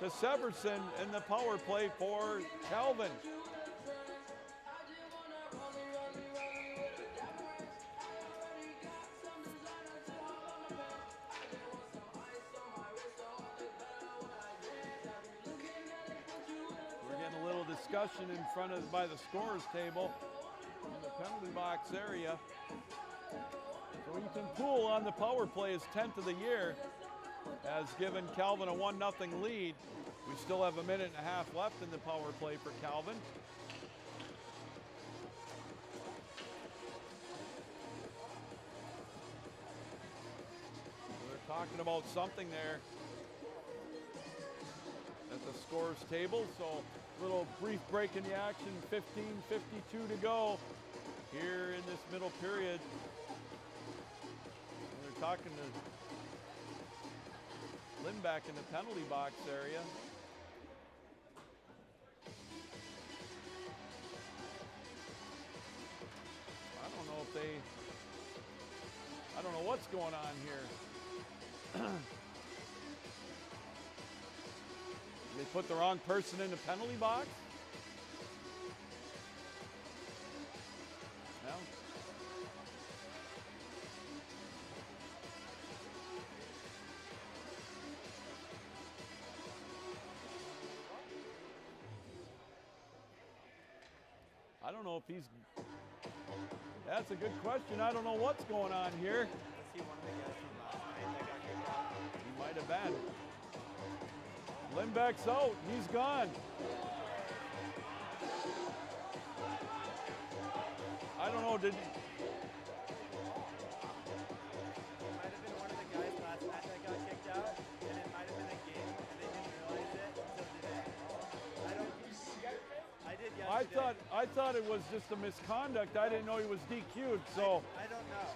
to Severson in the power play for Calvin. Discussion in front of by the scorers table in the penalty box area. So Ethan Poole on the power play, his 10th of the year, has given Calvin a 1-0 lead. We still have a minute and a half left in the power play for Calvin. We're talking about something there at the scorers table, so little brief break in the action. 15:52 to go here in this middle period. We're talking to Lindback in the penalty box area. I don't know what's going on here. They put the wrong person in the penalty box? No. I don't know if he's... That's a good question. I don't know what's going on here. Is he one of the guys from last night that got kicked off? He might have been. Lindback's out. He's gone. I don't know. Did he... It might have been one of the guys last night that got kicked out, and it might have been a game, and they didn't realize it until today. I did yesterday. I thought it was just a misconduct. I didn't know he was DQ'd. So I don't know.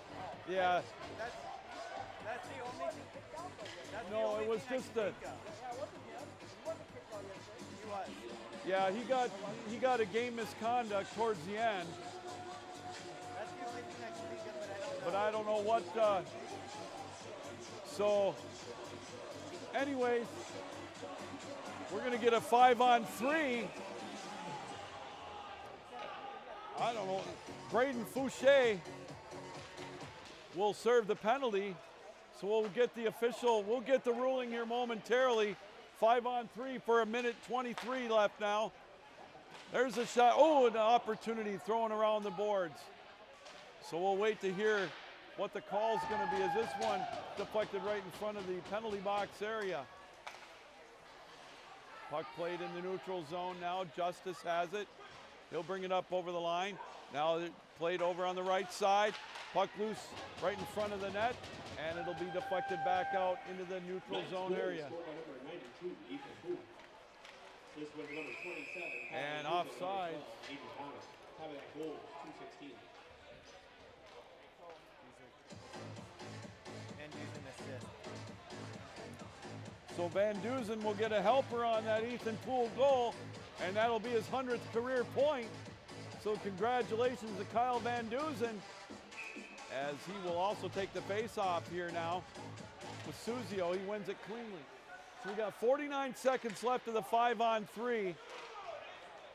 yeah. That's the only thing. That's the No, only it was thing I just can a. think of. He was. Yeah, he got a game misconduct towards the end, That's the only thing I can think of, but I don't know what. So, anyways, we're gonna get a 5-on-3. I don't know. Braden Fouché will serve the penalty, so we'll get the ruling here momentarily. 5-on-3 for a minute 23 left now. There's a shot. Oh, an opportunity thrown around the boards. So we'll wait to hear what the call's going to be, as this one deflected right in front of the penalty box area. Puck played in the neutral zone now. Justice has it. He'll bring it up over the line. Now it played over on the right side. Puck loose right in front of the net, and it'll be deflected back out into the neutral zone area. And offside. And using assist. So Van Dusen will get a helper on that Ethan Poole goal, and that'll be his 100th career point. So congratulations to Kyle Van Dusen, as he will also take the face-off here now with Suzio. He wins it cleanly. So we got 49 seconds left of the 5-on-3.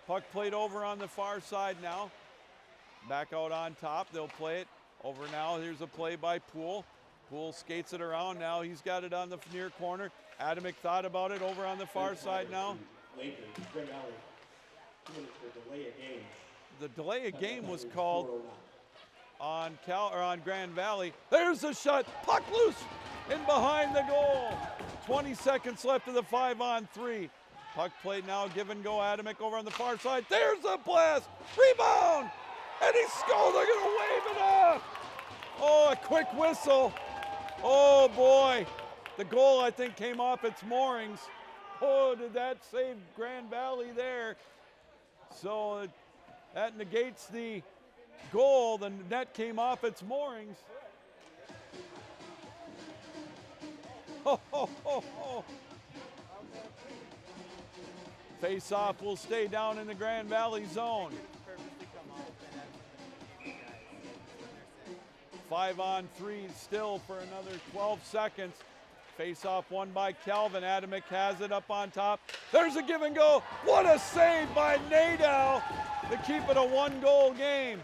Puck played over on the far side now. Back out on top, they'll play it over now. Here's a play by Poole. Poole skates it around now. He's got it on the near corner. Adamick thought about it over on the far side now. Lakers, Grand Valley, 2 minutes for delay of game. The delay of game was called on Grand Valley. There's the shot, puck loose in behind the goal. 20 seconds left of the 5-on-3. Puck played now, give and go. Adamick over on the far side. There's the blast, rebound, and he scored. They're gonna wave it off. Oh, a quick whistle. Oh boy, the goal I think came off its moorings. Oh, did that save Grand Valley there? So that negates the goal. The net came off its moorings. Ho, ho, ho, ho. Face off will stay down in the Grand Valley zone. 5-on-3 still for another 12 seconds. Face off won by Calvin. Adamick has it up on top. There's a give and go. What a save by Nadeau to keep it a 1-goal game.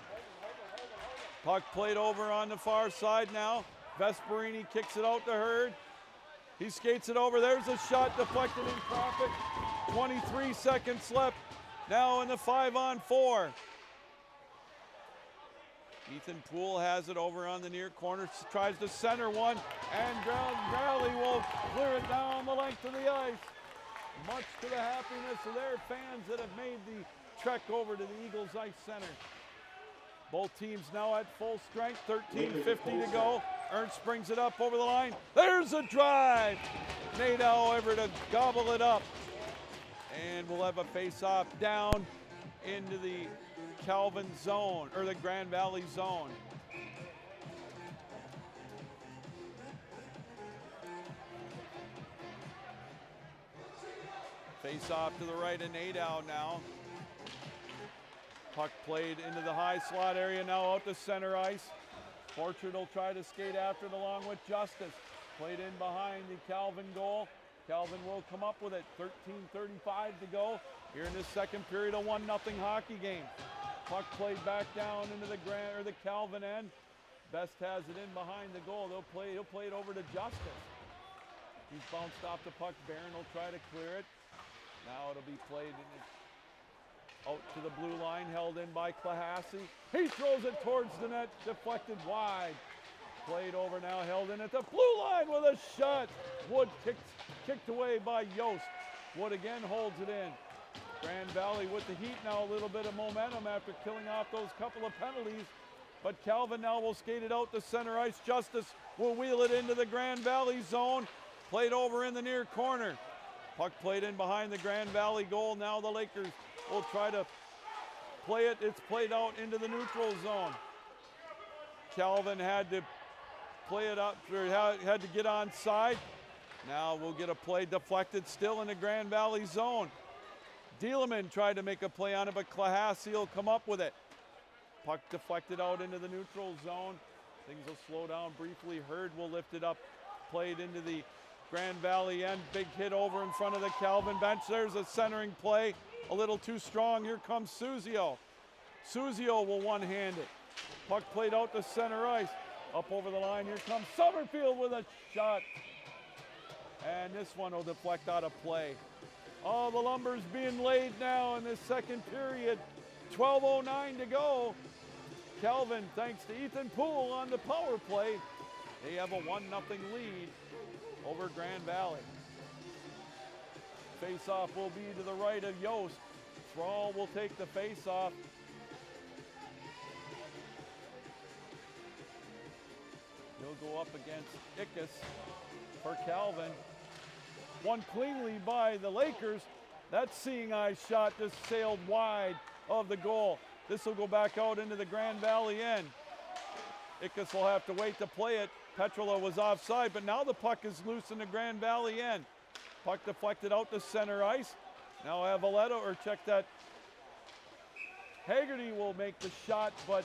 Puck played over on the far side now. Vesperini kicks it out to Hurd. He skates it over. There's a shot deflected in traffic. 23 seconds left now in the 5-on-4. Ethan Poole has it over on the near corner, tries to center one, and Grand Valley will clear it down the length of the ice. Much to the happiness of their fans that have made the trek over to the Eagles Ice Center. Both teams now at full strength, 13:50 to go. Ernst brings it up over the line. There's a drive. Nadeau over to gobble it up. And we'll have a face-off down into the Calvin zone, or the Grand Valley zone. Face off to the right of Nadeau now. Puck played into the high slot area, now out to center ice. Fortune will try to skate after it along with Justice. Played in behind the Calvin goal. Calvin will come up with it. 13:35 to go here in this second period, a 1-0 hockey game. Puck played back down into the Calvin end. Best has it in behind the goal. He'll play it over to Justice. He's bounced off the puck. Barron will try to clear it. Now it'll be played out to the blue line, held in by Clahassy. He throws it towards the net, deflected wide. Played over now, held in at the blue line with a shot. Wood kicked away by Yost. Wood again holds it in. Grand Valley with the heat now, a little bit of momentum after killing off those couple of penalties. But Calvin now will skate it out to center ice. Justice will wheel it into the Grand Valley zone. Played over in the near corner. Puck played in behind the Grand Valley goal. Now the Lakers will try to play it. It's played out into the neutral zone. Calvin had to play it up, or had to get onside. Now we'll get a play deflected still in the Grand Valley zone. Deeleman tried to make a play on it, but Clahassy will come up with it. Puck deflected out into the neutral zone. Things will slow down briefly. Hurd will lift it up. Played into the Grand Valley end. Big hit over in front of the Calvin bench. There's a centering play. A little too strong. Here comes Suzio. Suzio will one-hand it. Puck played out to center ice. Up over the line. Here comes Summerfield with a shot. And this one will deflect out of play. Oh, the lumber's being laid now in this second period. 12:09 to go. Calvin, thanks to Ethan Poole on the power play, they have a 1-0 lead over Grand Valley. Face-off will be to the right of Yost. Thrall will take the face-off. He'll go up against Ickes for Calvin. Won cleanly by the Lakers. That seeing eye shot just sailed wide of the goal. This will go back out into the Grand Valley end. Ickes will have to wait to play it. Petrola was offside, but now the puck is loose in the Grand Valley end. Puck deflected out to center ice. Now Avaletto, or check that. Haggerty will make the shot, but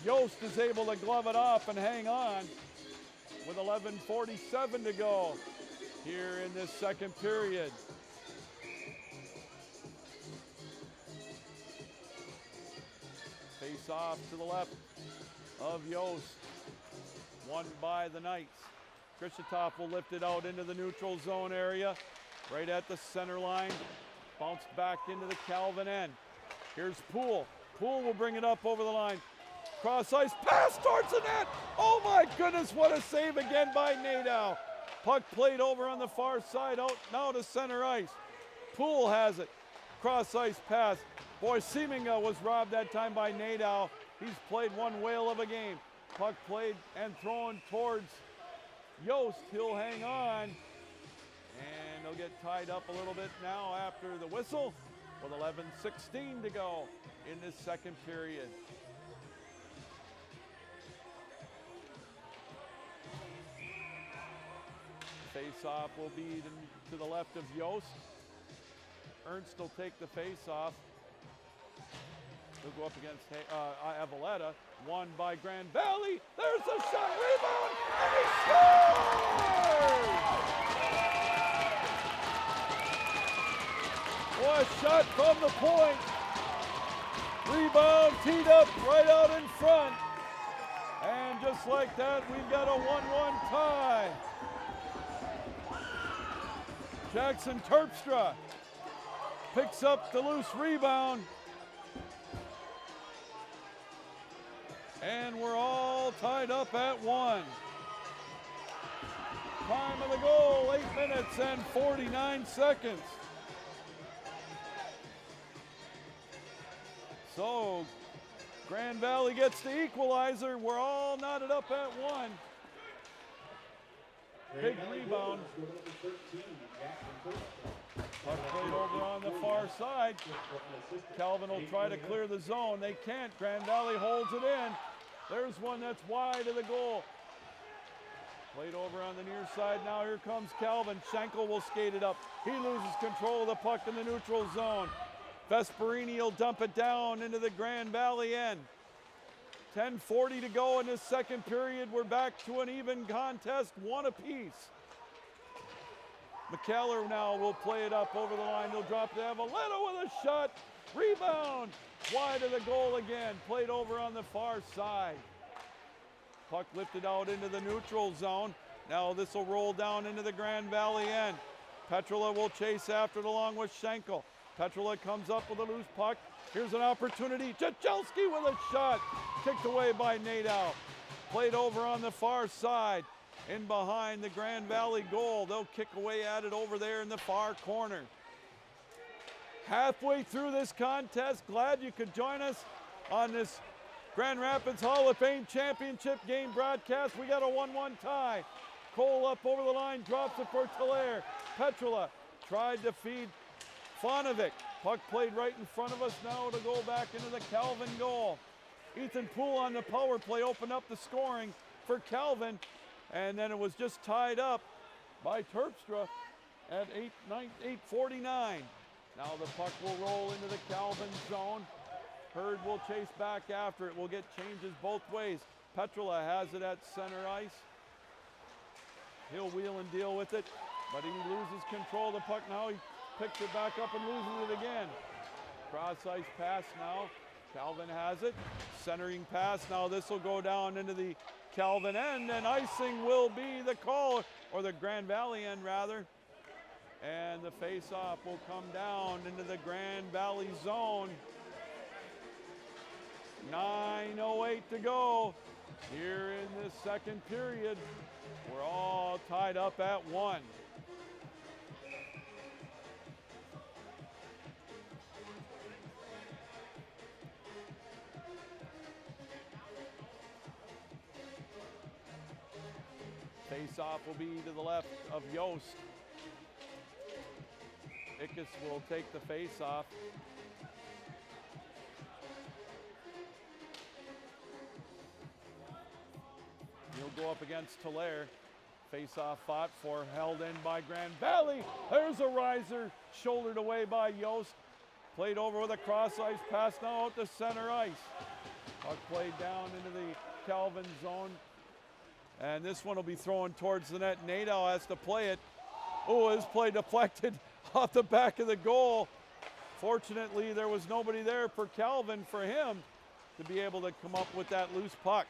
Yost is able to glove it off and hang on with 11:47 to go here in this second period. Face Face off to the left of Yost. Won by the Knights. GRSHOF will lift it out into the neutral zone area, right at the center line. Bounced back into the Calvin end. Here's Poole. Poole will bring it up over the line. Cross ice, pass towards the net. Oh my goodness, what a save again by Nadeau. Puck played over on the far side, out now to center ice. Poole has it. Cross ice pass. Boy, Seeminga was robbed that time by Nadeau. He's played one whale of a game. Puck played and thrown towards Yost. He'll hang on. And they'll get tied up a little bit now after the whistle with 11:16 to go in this second period. Face-off will be to the left of Yost. Ernst will take the face-off. He'll go up against Avaletta. Won by Grand Valley. There's a shot, rebound, and he scores! What a shot from the point. Rebound teed up right out in front. And just like that, we've got a 1-1 tie. Jackson Terpstra picks up the loose rebound. And we're all tied up at 1. Time of the goal, 8 minutes and 49 seconds. So Grand Valley gets the equalizer. We're all knotted up at 1. Big rebound. Puck played over on the far side. Calvin will try to clear the zone. They can't. Grand Valley holds it in. There's one that's wide of the goal. Played over on the near side. Now here comes Calvin. Schenkel will skate it up. He loses control of the puck in the neutral zone. Vesperini will dump it down into the Grand Valley end. 10:40 to go in this second period. We're back to an even contest, 1 apiece. McKellar now will play it up over the line. He'll drop to Avaletta with a shot. Rebound. Wide of the goal again. Played over on the far side. Puck lifted out into the neutral zone. Now this will roll down into the Grand Valley end. Petrola will chase after it along with Schenkel. Petrola comes up with a loose puck. Here's an opportunity. Chichelski with a shot. Kicked away by Nadeau. Played over on the far side. In behind the Grand Valley goal. They'll kick away at it over there in the far corner. Halfway through this contest, glad you could join us on this Grand Rapids Hall of Fame Championship game broadcast. We got a 1-1 tie. Cole up over the line, drops it for Talaire. Petrola tried to feed Fonovic. Puck played right in front of us now to go back into the Calvin goal. Ethan Poole on the power play opened up the scoring for Calvin, and then it was just tied up by Terpstra at 8:49. Now the puck will roll into the Calvin zone. Hurd will chase back after it. We'll get changes both ways. Petrola has it at center ice. He'll wheel and deal with it, but he loses control of the puck now. He picks it back up and loses it again. Cross ice pass now. Calvin has it. Centering pass. Now this will go down into the Calvin end, and icing will be the call, or the Grand Valley end rather. And the face-off will come down into the Grand Valley zone. 9:08 to go here in this second period. We're all tied up at 1. Face-off will be to the left of Yost. Ickes will take the face-off. He'll go up against Talaire. Face-off fought for, held in by Grand Valley. There's a riser, shouldered away by Yost. Played over with a cross ice pass now out to center ice. Puck played down into the Calvin zone. And this one will be thrown towards the net. Nadeau has to play it. Oh, his play deflected off the back of the goal. Fortunately, there was nobody there for Calvin for him. to be able to come up with that loose puck.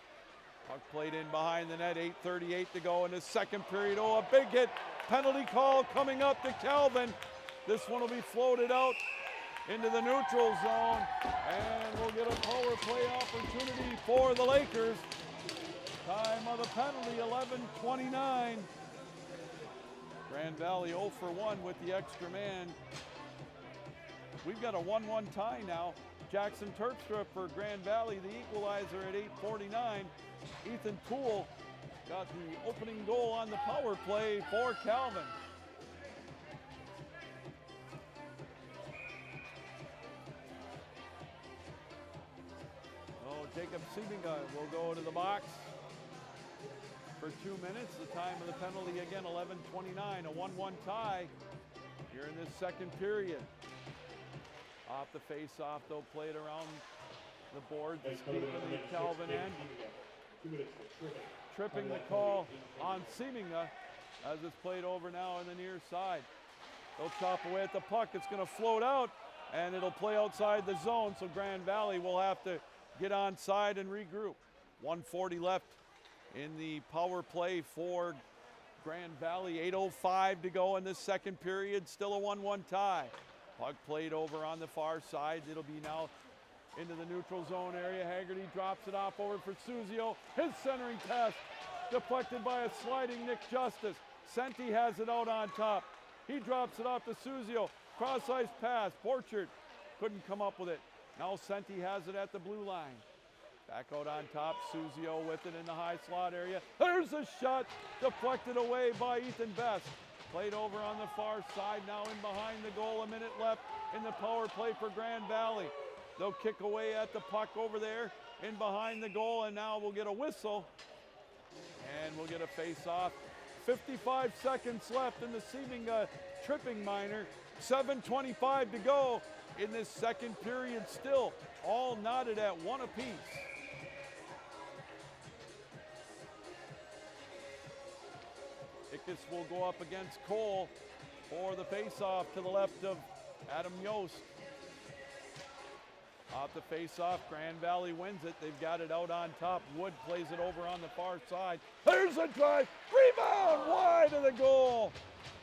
Puck played in behind the net, 8:38 to go in the second period. Oh, a big hit. Penalty call coming up to Calvin. This one will be floated out into the neutral zone, and we'll get a power play opportunity for the Lakers. Time of the penalty, 11:29. Grand Valley 0 for 1 with the extra man. We've got a 1-1 tie now. Jackson Terpstra for Grand Valley, the equalizer at 8:49. Ethan Poole got the opening goal on the power play for Calvin. Jacob Siebinger will go to the box for 2 minutes. The time of the penalty again, 11:29, a 1-1 tie here in this second period. Off the face-off, though, played around the board, the skate of the Calvin end. Tripping the call on Siebinger as it's played over now on the near side. They'll chop away at the puck. It's going to float out, and it'll play outside the zone, so Grand Valley will have to get on side and regroup. 1:40 left in the power play for Grand Valley. 8:05 to go in this second period. Still a 1-1 tie. Puck played over on the far side. It'll be now into the neutral zone area. Haggerty drops it off over for Suzio. His centering pass deflected by a sliding Nick Justice. Senti has it out on top. He drops it off to Suzio. Cross-ice pass. Borchard couldn't come up with it. Now Senti has it at the blue line. Back out on top, Suzio with it in the high slot area. There's a shot deflected away by Ethan Best. Played over on the far side, now in behind the goal. A minute left in the power play for Grand Valley. They'll kick away at the puck over there in behind the goal, and now we'll get a whistle. And we'll get a face-off. 55 seconds left in the Siebinger tripping minor. 7:25 to go in this second period, still all knotted at 1 apiece. Ickes will go up against Cole for the face-off to the left of Adam Yost. Off the face-off, Grand Valley wins it. They've got it out on top. Wood plays it over on the far side. There's a drive, rebound wide of the goal.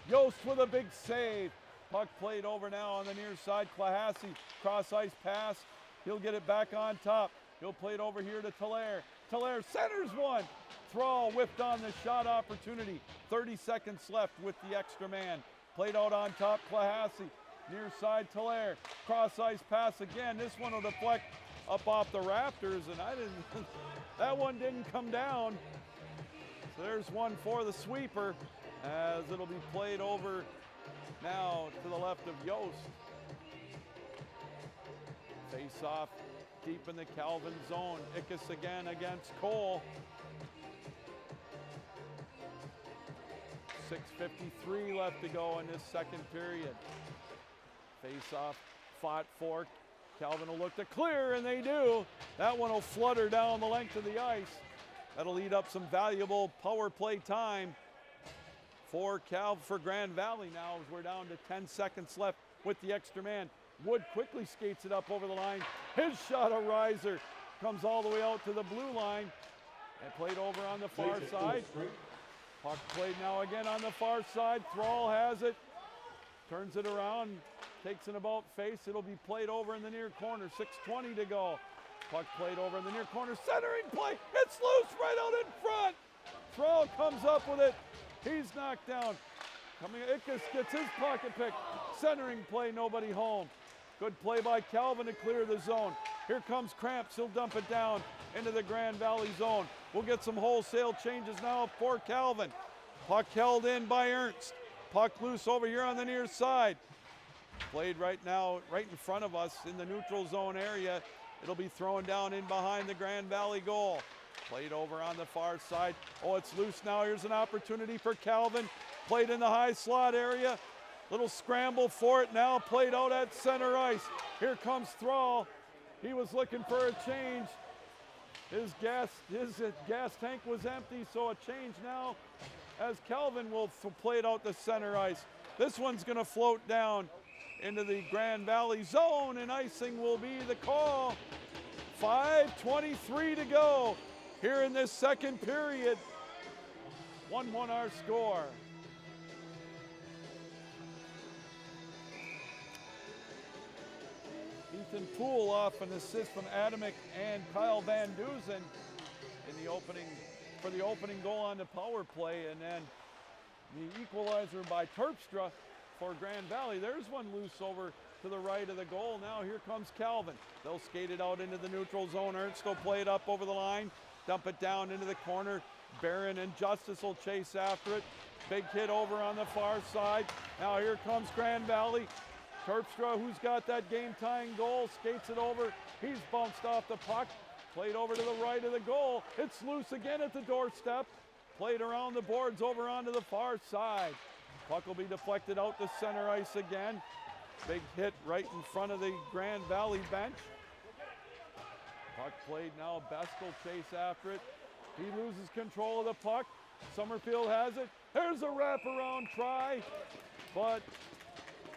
Yost with a big save. Puck played over now on the near side. Klahasi, cross-ice pass. He'll get it back on top. He'll play it over here to Talaire. Talaire centers one. Thrall whipped on the shot opportunity. 30 seconds left with the extra man. Played out on top, Klahasi. Near side, Talaire. Cross-ice pass again. This one will deflect up off the rafters, and that one didn't come down. So there's one for the sweeper as it'll be played over now to the left of Yost. Face off deep in the Calvin zone. Ickes again against Cole. 6:53 left to go in this second period. Face off fought for. Calvin will look to clear, and they do. That one will flutter down the length of the ice. That'll lead up some valuable power play time for Grand Valley now as we're down to 10 seconds left with the extra man. Wood quickly skates it up over the line. His shot, a riser, comes all the way out to the blue line and played over on the far side. Puck played now again on the far side. Thrall has it, turns it around, takes an about face. It'll be played over in the near corner. 6:20 to go. Puck played over in the near corner. Centering play. It's loose right out in front. Thrall comes up with it. He's knocked down. Ickes gets his pocket pick. Centering play, nobody home. Good play by Calvin to clear the zone. Here comes Cramps. He'll dump it down into the Grand Valley zone. We'll get some wholesale changes now for Calvin. Puck held in by Ernst. Puck loose over here on the near side. Played right now, right in front of us in the neutral zone area. It'll be thrown down in behind the Grand Valley goal. Played over on the far side. Oh, it's loose now. Here's an opportunity for Calvin. Played in the high slot area. Little scramble for it now. Played out at center ice. Here comes Thrall. He was looking for a change. His gas tank was empty, so a change now as Calvin will play it out to center ice. This one's going to float down into the Grand Valley zone, and icing will be the call. 5:23 to go here in this second period. 1-1 our score. Ethan Poole off an assist from Adamick and Kyle Van Dusen in the opening for the opening goal on the power play, and then the equalizer by Terpstra for Grand Valley. There's one loose over to the right of the goal. Now here comes Calvin. They'll skate it out into the neutral zone. Ernst will play it up over the line, dump it down into the corner. Barron and Justice will chase after it. Big hit over on the far side. Now here comes Grand Valley. Terpstra, who's got that game-tying goal, skates it over. He's bounced off the puck. Played over to the right of the goal. It's loose again at the doorstep. Played around the boards over onto the far side. Puck will be deflected out to center ice again. Big hit right in front of the Grand Valley bench. Puck played now. Best will chase after it. He loses control of the puck. Summerfield has it. There's a wraparound try, but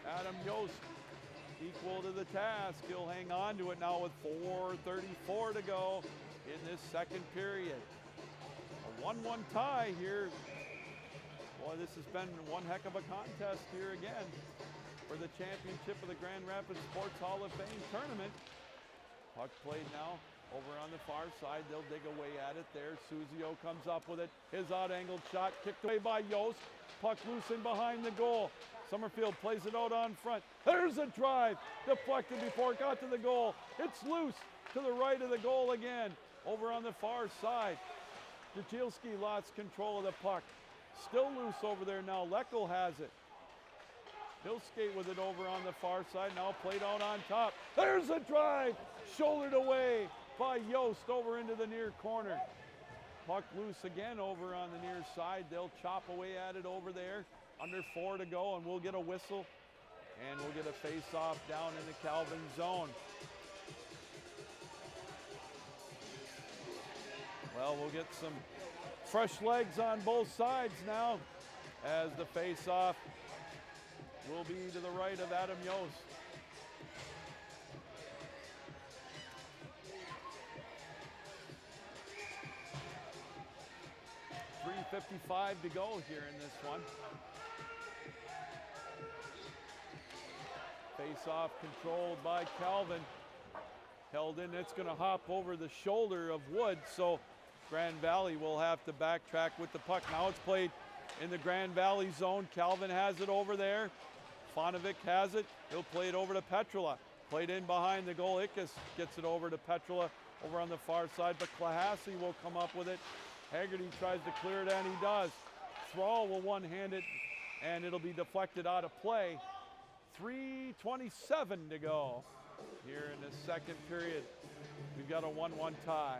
Adam Yost equal to the task. He'll hang on to it now with 4:34 to go in this second period. A 1-1 tie here. Boy, this has been one heck of a contest here again for the championship of the Grand Rapids Sports Hall of Fame tournament. Puck played now over on the far side. They'll dig away at it there. Suzio comes up with it. His out-angled shot kicked away by Yost. Puck loose in behind the goal. Summerfield plays it out on front. There's a drive. Deflected before it got to the goal. It's loose to the right of the goal again. Over on the far side. Dachilski lost control of the puck. Still loose over there now. Leckel has it. He'll skate with it over on the far side. Now played out on top. There's a drive. Shouldered away by Yost over into the near corner. Puck loose again over on the near side. They'll chop away at it over there. Under 4 to go, and we'll get a whistle, and we'll get a face-off down in the Calvin zone. Well, we'll get some fresh legs on both sides now, as the face-off will be to the right of Adam Yost. .355 to go here in this one. Face-off controlled by Calvin. Held in, it's going to hop over the shoulder of Wood, so Grand Valley will have to backtrack with the puck. Now it's played in the Grand Valley zone. Calvin has it over there. Fonovic has it. He'll play it over to Petrula. Played in behind the goal. Ickes gets it over to Petrula over on the far side, but Clahassey will come up with it. Haggerty tries to clear it, and he does. Thrall will one-hand it, and it'll be deflected out of play. 3:27 to go here in the second period. We've got a 1-1 tie.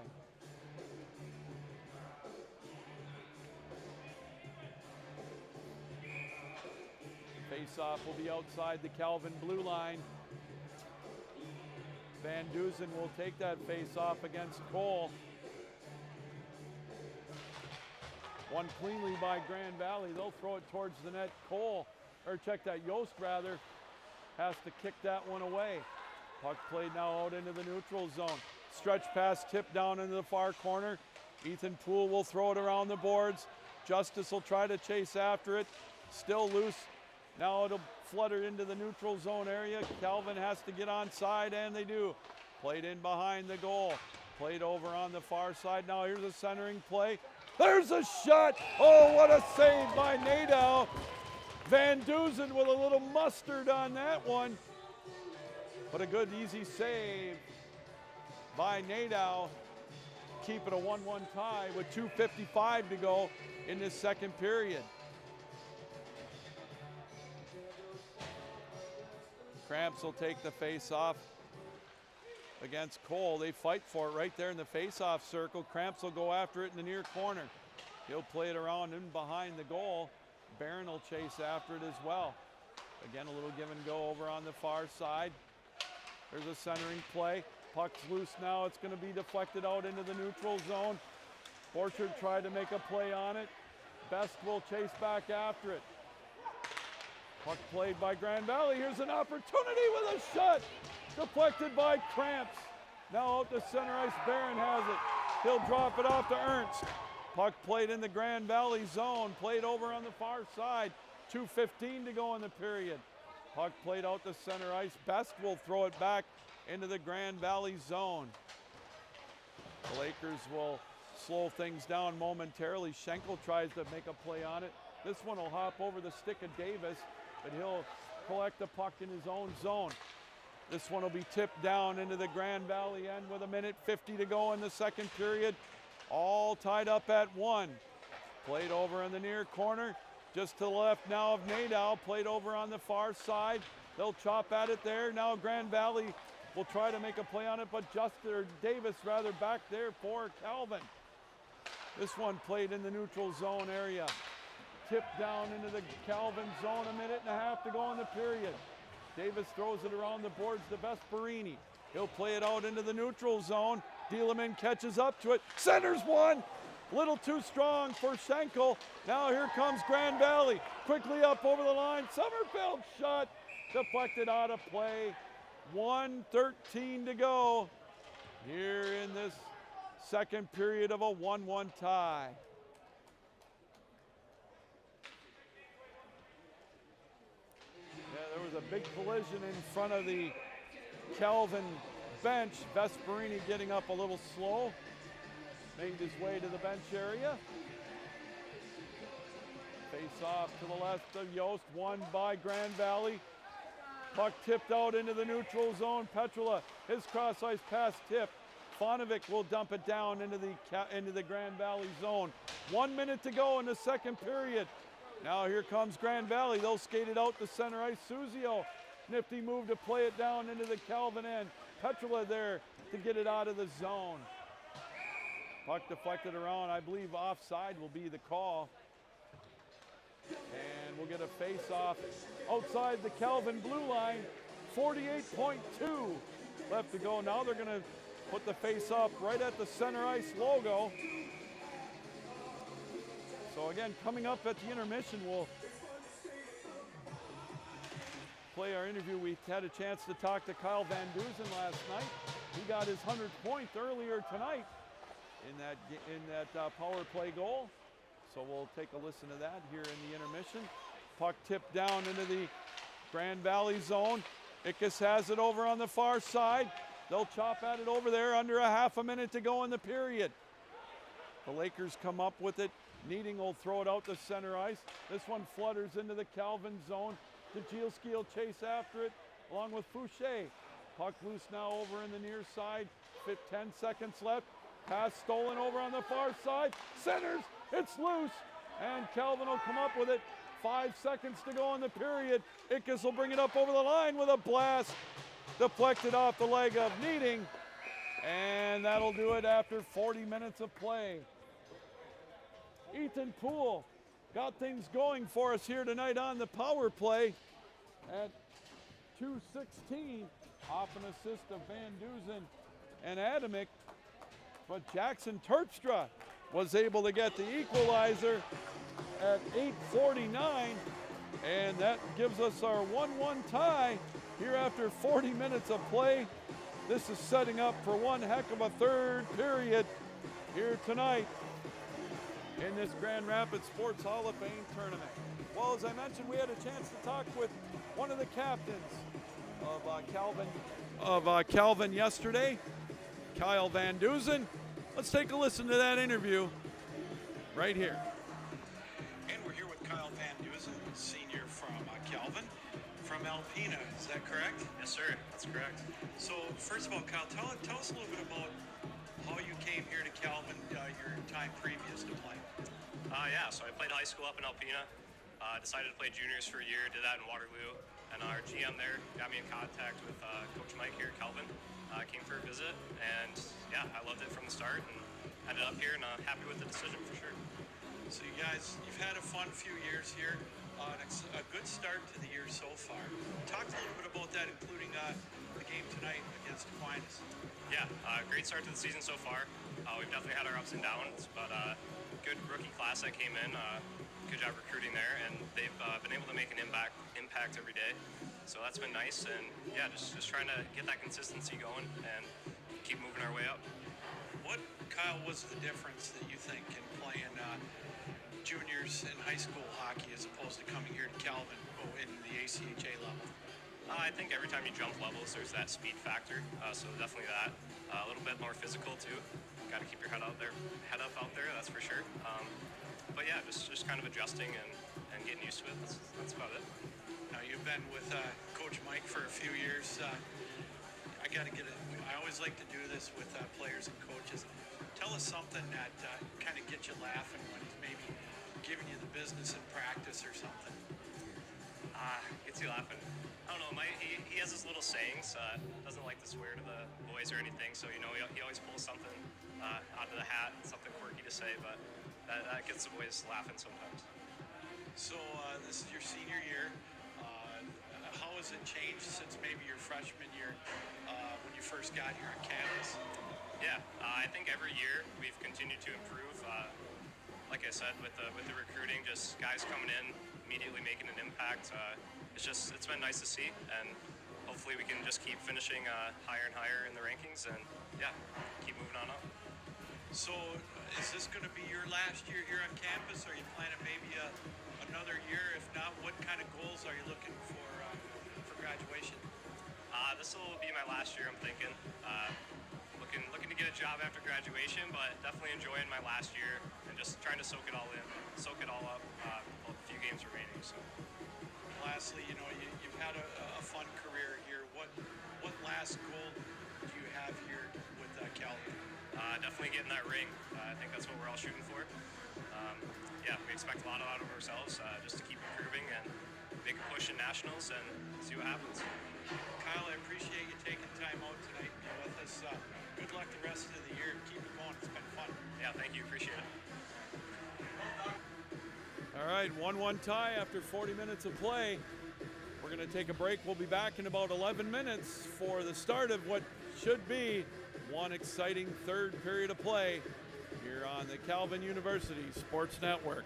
Face-off will be outside the Calvin blue line. Van Dusen will take that face-off against Cole. One cleanly by Grand Valley. They'll throw it towards the net. Cole, or check that, Yost rather, has to kick that one away. Puck played now out into the neutral zone. Stretch pass tipped down into the far corner. Ethan Poole will throw it around the boards. Justice will try to chase after it. Still loose. Now it'll flutter into the neutral zone area. Calvin has to get onside, and they do. Played in behind the goal. Played over on the far side. Now here's a centering play. There's a shot. Oh, what a save by Nadeau. Van Dusen with a little mustard on that one. But a good, easy save by Nadeau. Keep it a 1-1 tie with 2:55 to go in this second period. Cramps will take the face-off against Cole. They fight for it right there in the face-off circle. Cramps will go after it in the near corner. He'll play it around in behind the goal. Barron will chase after it as well. Again, a little give and go over on the far side. There's a centering play. Puck's loose now. It's going to be deflected out into the neutral zone. Borchard tried to make a play on it. Best will chase back after it. Puck played by Grand Valley. Here's an opportunity with a shot. Deflected by Cramps. Now out to center ice, Barron has it. He'll drop it off to Ernst. Puck played in the Grand Valley zone, played over on the far side. 2:15 to go in the period. Puck played out to center ice. Best will throw it back into the Grand Valley zone. The Lakers will slow things down momentarily. Schenkel tries to make a play on it. This one will hop over the stick of Davis, but he'll collect the puck in his own zone. This one will be tipped down into the Grand Valley end with 1:50 to go in the second period. All tied up at 1. Played over in the near corner. Just to the left now of Nadeau. Played over on the far side. They'll chop at it there. Now Grand Valley will try to make a play on it, but Davis back there for Calvin. This one played in the neutral zone area. Tipped down into the Calvin zone, 1.5 to go in the period. Davis throws it around the boards to Vesperini. He'll play it out into the neutral zone. Dealeman catches up to it. Centers one. Little too strong for Schenkel. Now here comes Grand Valley. Quickly up over the line. Summerfield shot. Deflected out of play. 1:13 to go here in this second period of a 1-1 tie. Yeah, there was a big collision in front of the Calvin bench. Vesperini getting up a little slow. Made his way to the bench area. Face off to the left of Yost, won by Grand Valley. Puck tipped out into the neutral zone. Petrula, his cross ice pass tipped. Fonovic will dump it down into the Grand Valley zone. 1 minute to go in the second period. Now here comes Grand Valley. They'll skate it out to center ice. Suzio, nifty move to play it down into the Calvin end. Petrula there to get it out of the zone. Puck deflected around. I believe offside will be the call. And we'll get a face-off outside the Calvin blue line. 48.2 left to go. Now they're going to put the face-off right at the center ice logo. So again, coming up at the intermission, we'll play our interview. We had a chance to talk to Kyle Van Dusen last night. He got his 100th point earlier tonight in that power play goal. So we'll take a listen to that here in the intermission. Puck tipped down into the Grand Valley zone. Ickes has it over on the far side. They'll chop at it over there. Under a half a minute to go in the period. The Lakers come up with it. Needing will throw it out to center ice. This one flutters into the Calvin zone. Dajilski will chase after it along with Fouché. Puck loose now over in the near side. 10 seconds left. Pass stolen over on the far side. Centers. It's loose. And Calvin will come up with it. 5 seconds to go in the period. Ickes will bring it up over the line with a blast. Deflected off the leg of Needing. And that'll do it after 40 minutes of play. Ethan Poole got things going for us here tonight on the power play at 2:16 off an assist of Van Dusen and Adamick. But Jackson Terpstra was able to get the equalizer at 8:49, and that gives us our 1-1 tie here after 40 minutes of play. This is setting up for one heck of a third period here tonight in this Grand Rapids Sports Hall of Fame tournament. Well, as I mentioned, we had a chance to talk with one of the captains of Calvin yesterday, Kyle Van Dusen. Let's take a listen to that interview right here. And we're here with Kyle Van Dusen, senior from Calvin, from Alpena. Is that correct? Yes, sir. That's correct. So, first of all, Kyle, tell us a little bit about how you came here to Calvin, your time previous to playing. Yeah, so I played high school up in Alpena. Decided to play juniors for a year, did that in Waterloo. And our GM there got me in contact with Coach Mike here at Calvin. Came for a visit, and yeah, I loved it from the start and ended up here and happy with the decision for sure. So you guys, you've had a fun few years here. It's a good start to the year so far. Talk a little bit about that, including the game tonight against Aquinas. Yeah, great start to the season so far. We've definitely had our ups and downs, but good rookie class that came in. Good job recruiting there, and they've been able to make an impact every day. So that's been nice, and yeah, just trying to get that consistency going and keep moving our way up. What, Kyle, was the difference that you think in playing juniors in high school hockey as opposed to coming here to Calvin in the ACHA level? I think every time you jump levels, there's that speed factor. So definitely that. A little bit more physical too. Got to keep your head up out there. That's for sure. But yeah, just kind of adjusting and getting used to it. That's about it. Now you've been with Coach Mike for a few years. I always like to do this with players and coaches. Tell us something that kind of gets you laughing when he's maybe giving you the business in practice or something. Gets you laughing. I don't know. He has his little sayings. Doesn't like to swear to the boys or anything, so he always pulls something out of the hat, something quirky to say, but that gets the boys laughing sometimes. So this is your senior year. How has it changed since maybe your freshman year when you first got here on campus? Yeah, I think every year we've continued to improve. Like I said, with the recruiting, just guys coming in, immediately making an impact. It's been nice to see, and hopefully we can just keep finishing higher and higher in the rankings, and yeah, keep moving on up. So is this going to be your last year here on campus? Are you planning maybe another year? If not, what kind of goals are you looking for graduation? This will be my last year, I'm thinking. Looking to get a job after graduation, but definitely enjoying my last year and just trying to soak it all up. A few games remaining. So. Lastly, you've had a fun career here. What last goal do you have here with Calvin? Definitely getting that ring. I think that's what we're all shooting for. Yeah, we expect a lot out of ourselves just to keep improving and make a push in nationals and see what happens. Kyle, I appreciate you taking time out tonight to be with us. Good luck the rest of the year. Keep it going. It's been fun. Yeah, thank you. Appreciate it. All right, 1-1 tie after 40 minutes of play. We're going to take a break. We'll be back in about 11 minutes for the start of what should be one exciting third period of play here on the Calvin University Sports Network.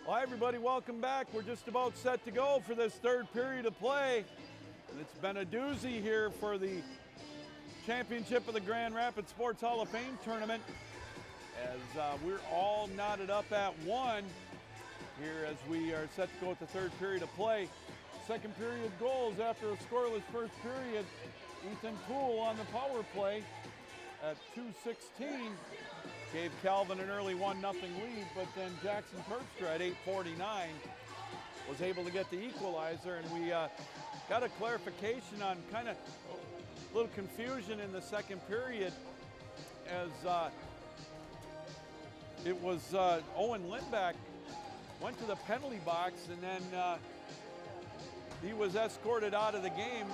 Well, hi everybody, welcome back. We're just about set to go for this third period of play. And it's been a doozy here for the championship of the Grand Rapids Sports Hall of Fame tournament, as we're all knotted up at 1 here as we are set to go with the third period of play. Second period goals after a scoreless first period. Ethan Poole on the power play at 2:16 gave Calvin an early 1-0 lead, but then Jackson Terpstra at 8:49 was able to get the equalizer, and we got a clarification on kind of a little confusion in the second period as it was Owen Lindback went to the penalty box, and then he was escorted out of the game.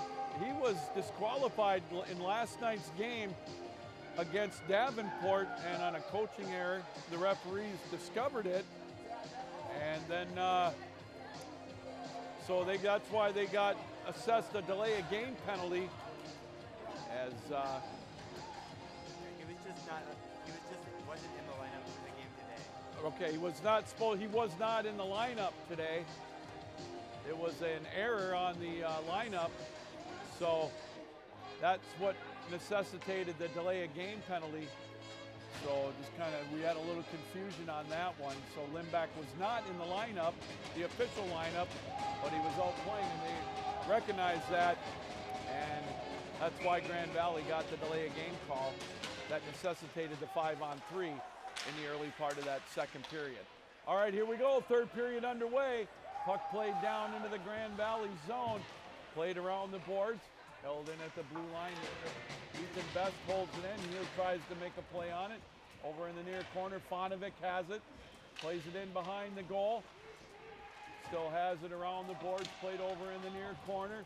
He was disqualified in last night's game against Davenport, and on a coaching error, the referees discovered it, and then so that's why they got assessed a delay of game penalty. As He wasn't in the lineup for the game today. okay, he was not in the lineup today. It was an error on the lineup, so that's what necessitated the delay of game penalty. So just we had a little confusion on that one. So Lindback was not in the lineup, the official lineup, but he was out playing, and they recognized that, and that's why Grand Valley got the delay of game call that necessitated the 5-on-3 in the early part of that second period. All right, here we go, third period underway. Puck played down into the Grand Valley zone, played around the boards, held in at the blue line. Ethan Best holds it in. He tries to make a play on it. Over in the near corner, Fonovic has it. Plays it in behind the goal. Still has it around the boards, played over in the near corner.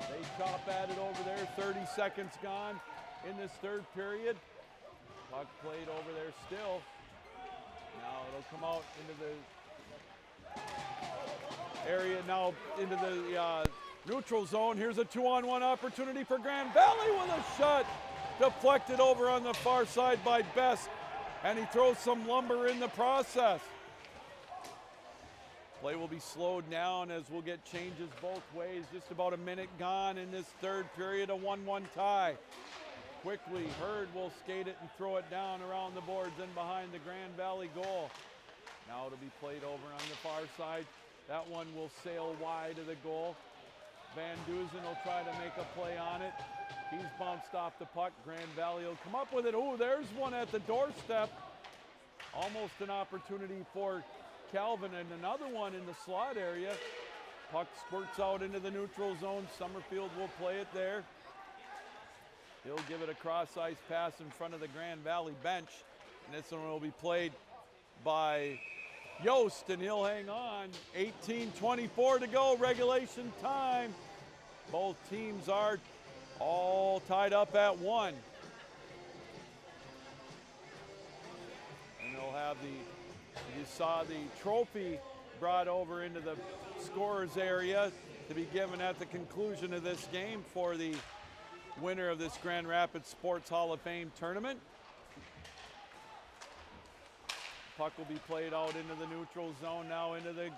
They chop at it over there. 30 seconds gone in this third period. Puck played over there still. Now it'll come out into the area, now into the neutral zone. Here's a 2-on-1 opportunity for Grand Valley with a shot deflected over on the far side by Best, and he throws some lumber in the process. Play will be slowed down as we'll get changes both ways. Just about a minute gone in this third period, a 1-1 tie. Quickly, Hurd will skate it and throw it down around the boards and behind the Grand Valley goal. Now it'll be played over on the far side. That one will sail wide of the goal. Van Duzen will try to make a play on it. He's bounced off the puck. Grand Valley will come up with it. Oh, there's one at the doorstep. Almost an opportunity for Calvin, and another one in the slot area. Puck squirts out into the neutral zone. Summerfield will play it there. He'll give it a cross-ice pass in front of the Grand Valley bench, and this one will be played by Yost, and he'll hang on. 18:24 to go, regulation time. Both teams are all tied up at 1. And they'll have you saw the trophy brought over into the scorer's area to be given at the conclusion of this game for the winner of this Grand Rapids Sports Hall of Fame tournament. Puck will be played out into the neutral zone, now into the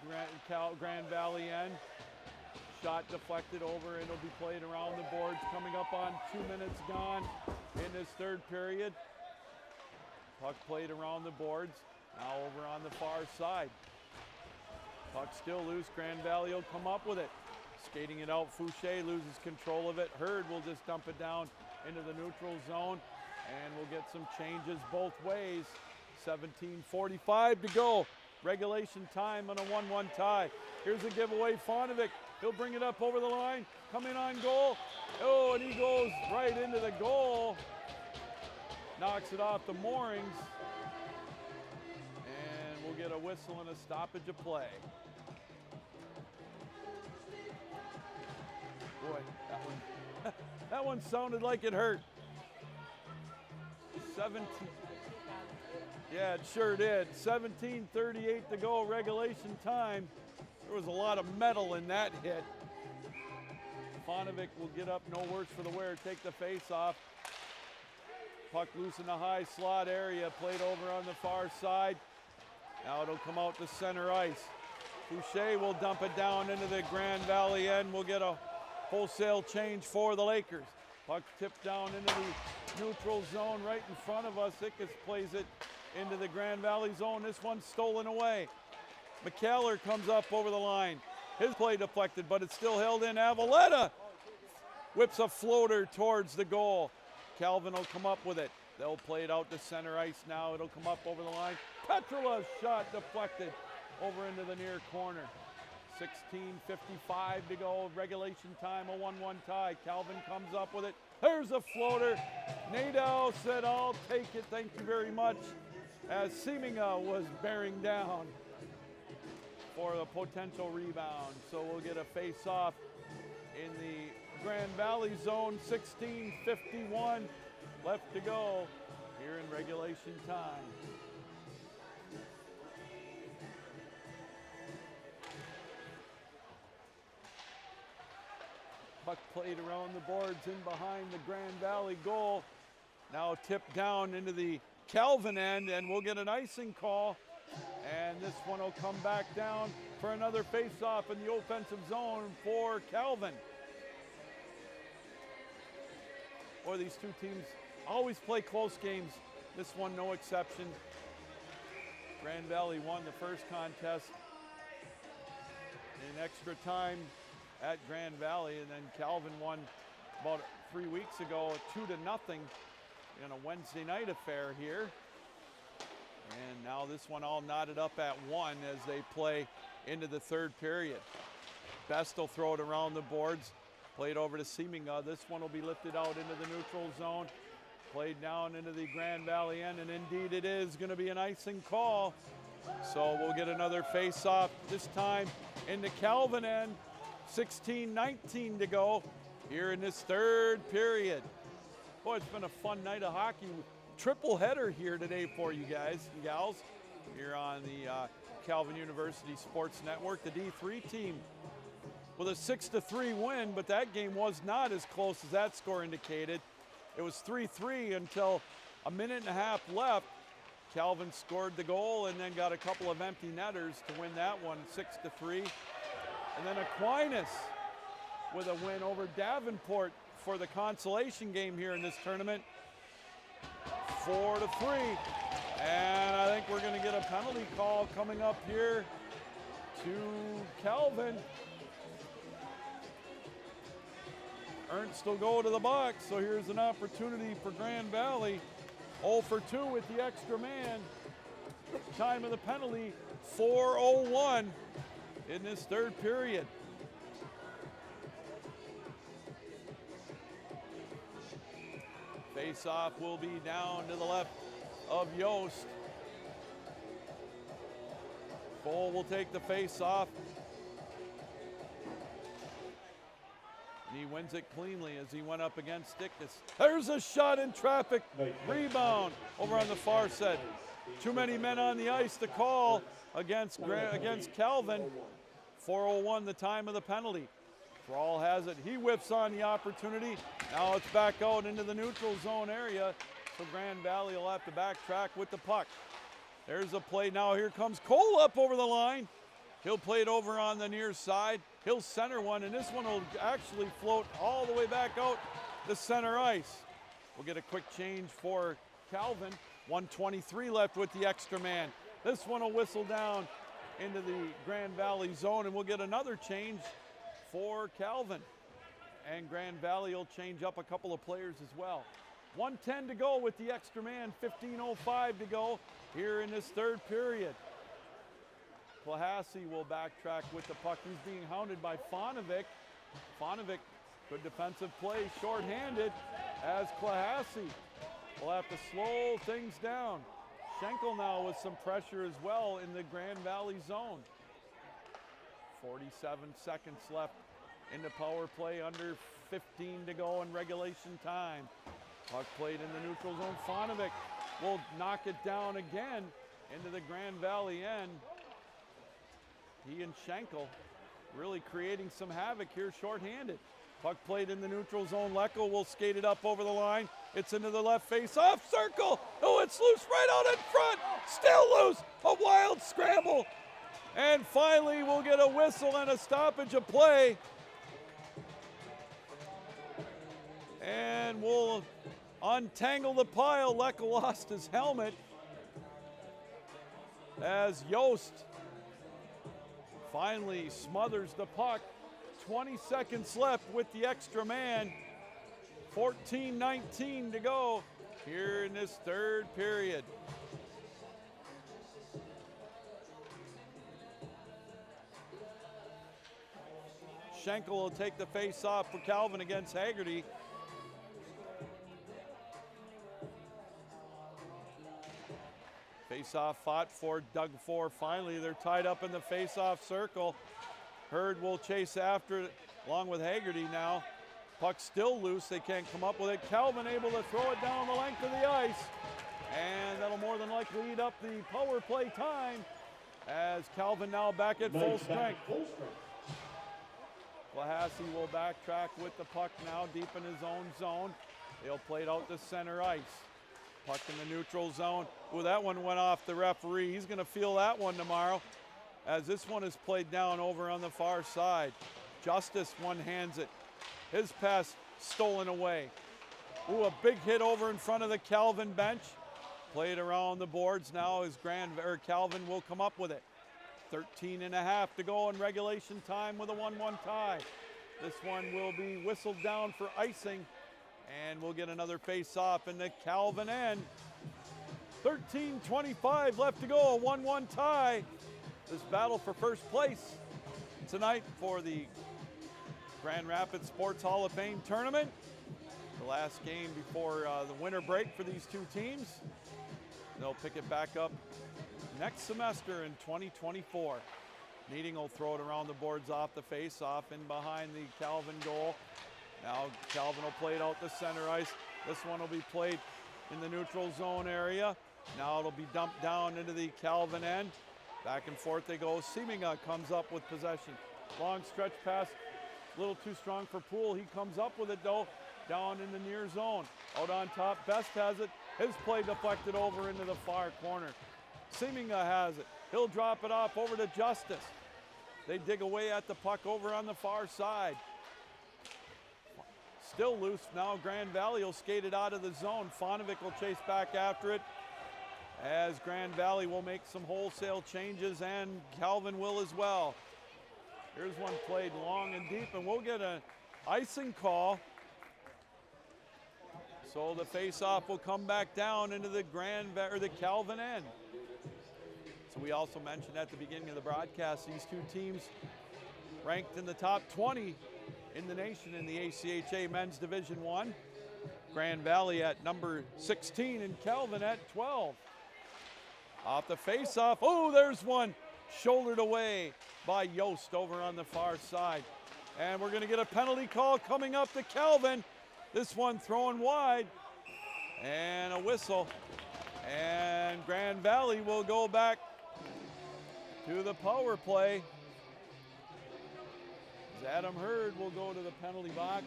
Grand Valley end. Shot deflected over, and it'll be played around the boards. Coming up on 2 minutes gone in this third period. Puck played around the boards, now over on the far side. Puck still loose, Grand Valley will come up with it. Skating it out, Fouché loses control of it. Hurd will just dump it down into the neutral zone, and we'll get some changes both ways. 17:45 to go. Regulation time on a 1-1 tie. Here's a giveaway, Fonovic. He'll bring it up over the line, come in on goal. Oh, and he goes right into the goal. Knocks it off the moorings. And we'll get a whistle and a stoppage of play. Boy, that one sounded like it hurt. 17. Yeah, it sure did. 17:38 to go, regulation time. There was a lot of metal in that hit. Fonovic will get up, no worse for the wear, take the face off. Puck loose in the high slot area, played over on the far side. Now it'll come out to center ice. Boucher will dump it down into the Grand Valley end. We'll get a wholesale change for the Lakers. Puck tipped down into the neutral zone right in front of us. Ickes plays it into the Grand Valley zone. This one's stolen away. McKellar comes up over the line. His play deflected, but it's still held in. Avaletta whips a floater towards the goal. Calvin will come up with it. They'll play it out to center ice now. It'll come up over the line. Petrola's shot deflected over into the near corner. 16:55 to go, regulation time, a 1-1 tie. Calvin comes up with it. There's a floater. Nadeau said, I'll take it, thank you very much, as Seminga was bearing down for a potential rebound. So we'll get a face-off in the Grand Valley zone. 16:51 left to go here in regulation time. Puck played around the boards in behind the Grand Valley goal. Now tipped down into the Calvin end, and we'll get an icing call. And this one will come back down for another face-off in the offensive zone for Calvin. Boy, these two teams always play close games. This one, no exception. Grand Valley won the first contest in extra time at Grand Valley, and then Calvin won about 3 weeks ago, 2-0 in a Wednesday night affair here. And now this one all knotted up at 1 as they play into the third period. Best will throw it around the boards, played over to Seminga. This one will be lifted out into the neutral zone, played down into the Grand Valley end, and indeed it is going to be an icing call. So we'll get another face-off, this time in the Calvin end. 16:19 to go here in this third period. Boy, it's been a fun night of hockey. Triple header here today for you guys and gals here on the Calvin University Sports Network. The D3 team with a 6-3 win, but that game was not as close as that score indicated. It was 3-3 until a minute and a half left. Calvin scored the goal and then got a couple of empty netters to win that one, 6-3. And then Aquinas with a win over Davenport for the consolation game here in this tournament, 4-3. And I think we're going to get a penalty call coming up here to Calvin. Ernst will go to the box, so here's an opportunity for Grand Valley. 0 for 2 with the extra man. Time of the penalty, 4:01 in this third period. Face-off will be down to the left of Yost. Cole will take the face-off. And he wins it cleanly as he went up against Ickes. There's a shot in traffic. Rebound over on the far side. Too many men on the ice to call against Calvin. 4:01 the time of the penalty. Thrall has it. He whips on the opportunity. Now it's back out into the neutral zone area. So Grand Valley will have to backtrack with the puck. There's a play. Now here comes Cole up over the line. He'll play it over on the near side. He'll center one, and this one will actually float all the way back out to center ice. We'll get a quick change for Calvin. 1:23 left with the extra man. This one will whistle down into the Grand Valley zone, and we'll get another change for Calvin. And Grand Valley will change up a couple of players as well. 1:10 to go with the extra man. 15:05 to go here in this third period. Klahasi will backtrack with the puck. He's being hounded by Fonovic. Fonovic, good defensive play, shorthanded as Klahasi will have to slow things down. Schenkel now with some pressure as well in the Grand Valley zone. 47 seconds left in the power play, under 15 to go in regulation time. Puck played in the neutral zone. Fonovic will knock it down again into the Grand Valley end. He and Schenkel really creating some havoc here shorthanded. Puck played in the neutral zone. Lecco will skate it up over the line. It's into the left face-off circle. Oh, it's loose right out in front. Still loose. A wild scramble. And finally, we'll get a whistle and a stoppage of play. And we'll untangle the pile. Lecca lost his helmet as Yost finally smothers the puck. 20 seconds left with the extra man. 14:19 to go here in this third period. Schenkel will take the face off for Calvin against Haggerty. Face-off fought for Doug Ford. Finally, they're tied up in the face-off circle. Hurd will chase after it along with Haggerty now. Puck still loose. They can't come up with it. Calvin able to throw it down the length of the ice. And that'll more than likely eat up the power play time as Calvin now back at full strength. Lahassie will backtrack with the puck now deep in his own zone. They'll play it out to center ice. Puck in the neutral zone. Ooh, that one went off the referee. He's going to feel that one tomorrow as this one is played down over on the far side. Justice one-hands it. His pass stolen away. Ooh, a big hit over in front of the Calvin bench. Played around the boards now as Calvin will come up with it. 13.5 to go in regulation time with a 1-1 tie. This one will be whistled down for icing. And we'll get another face-off in the Calvin end. 13:25 left to go, a 1-1 tie. This battle for first place tonight for the Grand Rapids Sports Hall of Fame tournament. The last game before the winter break for these two teams. They'll pick it back up next semester in 2024. Needing will throw it around the boards off the face-off in behind the Calvin goal. Now Calvin will play it out to center ice. This one will be played in the neutral zone area. Now it'll be dumped down into the Calvin end. Back and forth they go. Seeminga comes up with possession. Long stretch pass, a little too strong for Poole. He comes up with it though, down in the near zone. Out on top, Best has it. His play deflected over into the far corner. Seeminga has it. He'll drop it off over to Justice. They dig away at the puck over on the far side. Still loose now. Grand Valley will skate it out of the zone. Fonovic will chase back after it as Grand Valley will make some wholesale changes and Calvin will as well. Here's one played long and deep and we'll get an icing call. So the face-off will come back down into the Calvin end. So we also mentioned at the beginning of the broadcast, these two teams ranked in the top 20 in the nation in the ACHA Men's Division I. Grand Valley at number 16 and Calvin at 12. Off the face-off, oh, there's one shouldered away by Yost over on the far side. And we're gonna get a penalty call coming up to Calvin. This one thrown wide and a whistle. And Grand Valley will go back to the power play. Adam Hurd will go to the penalty box.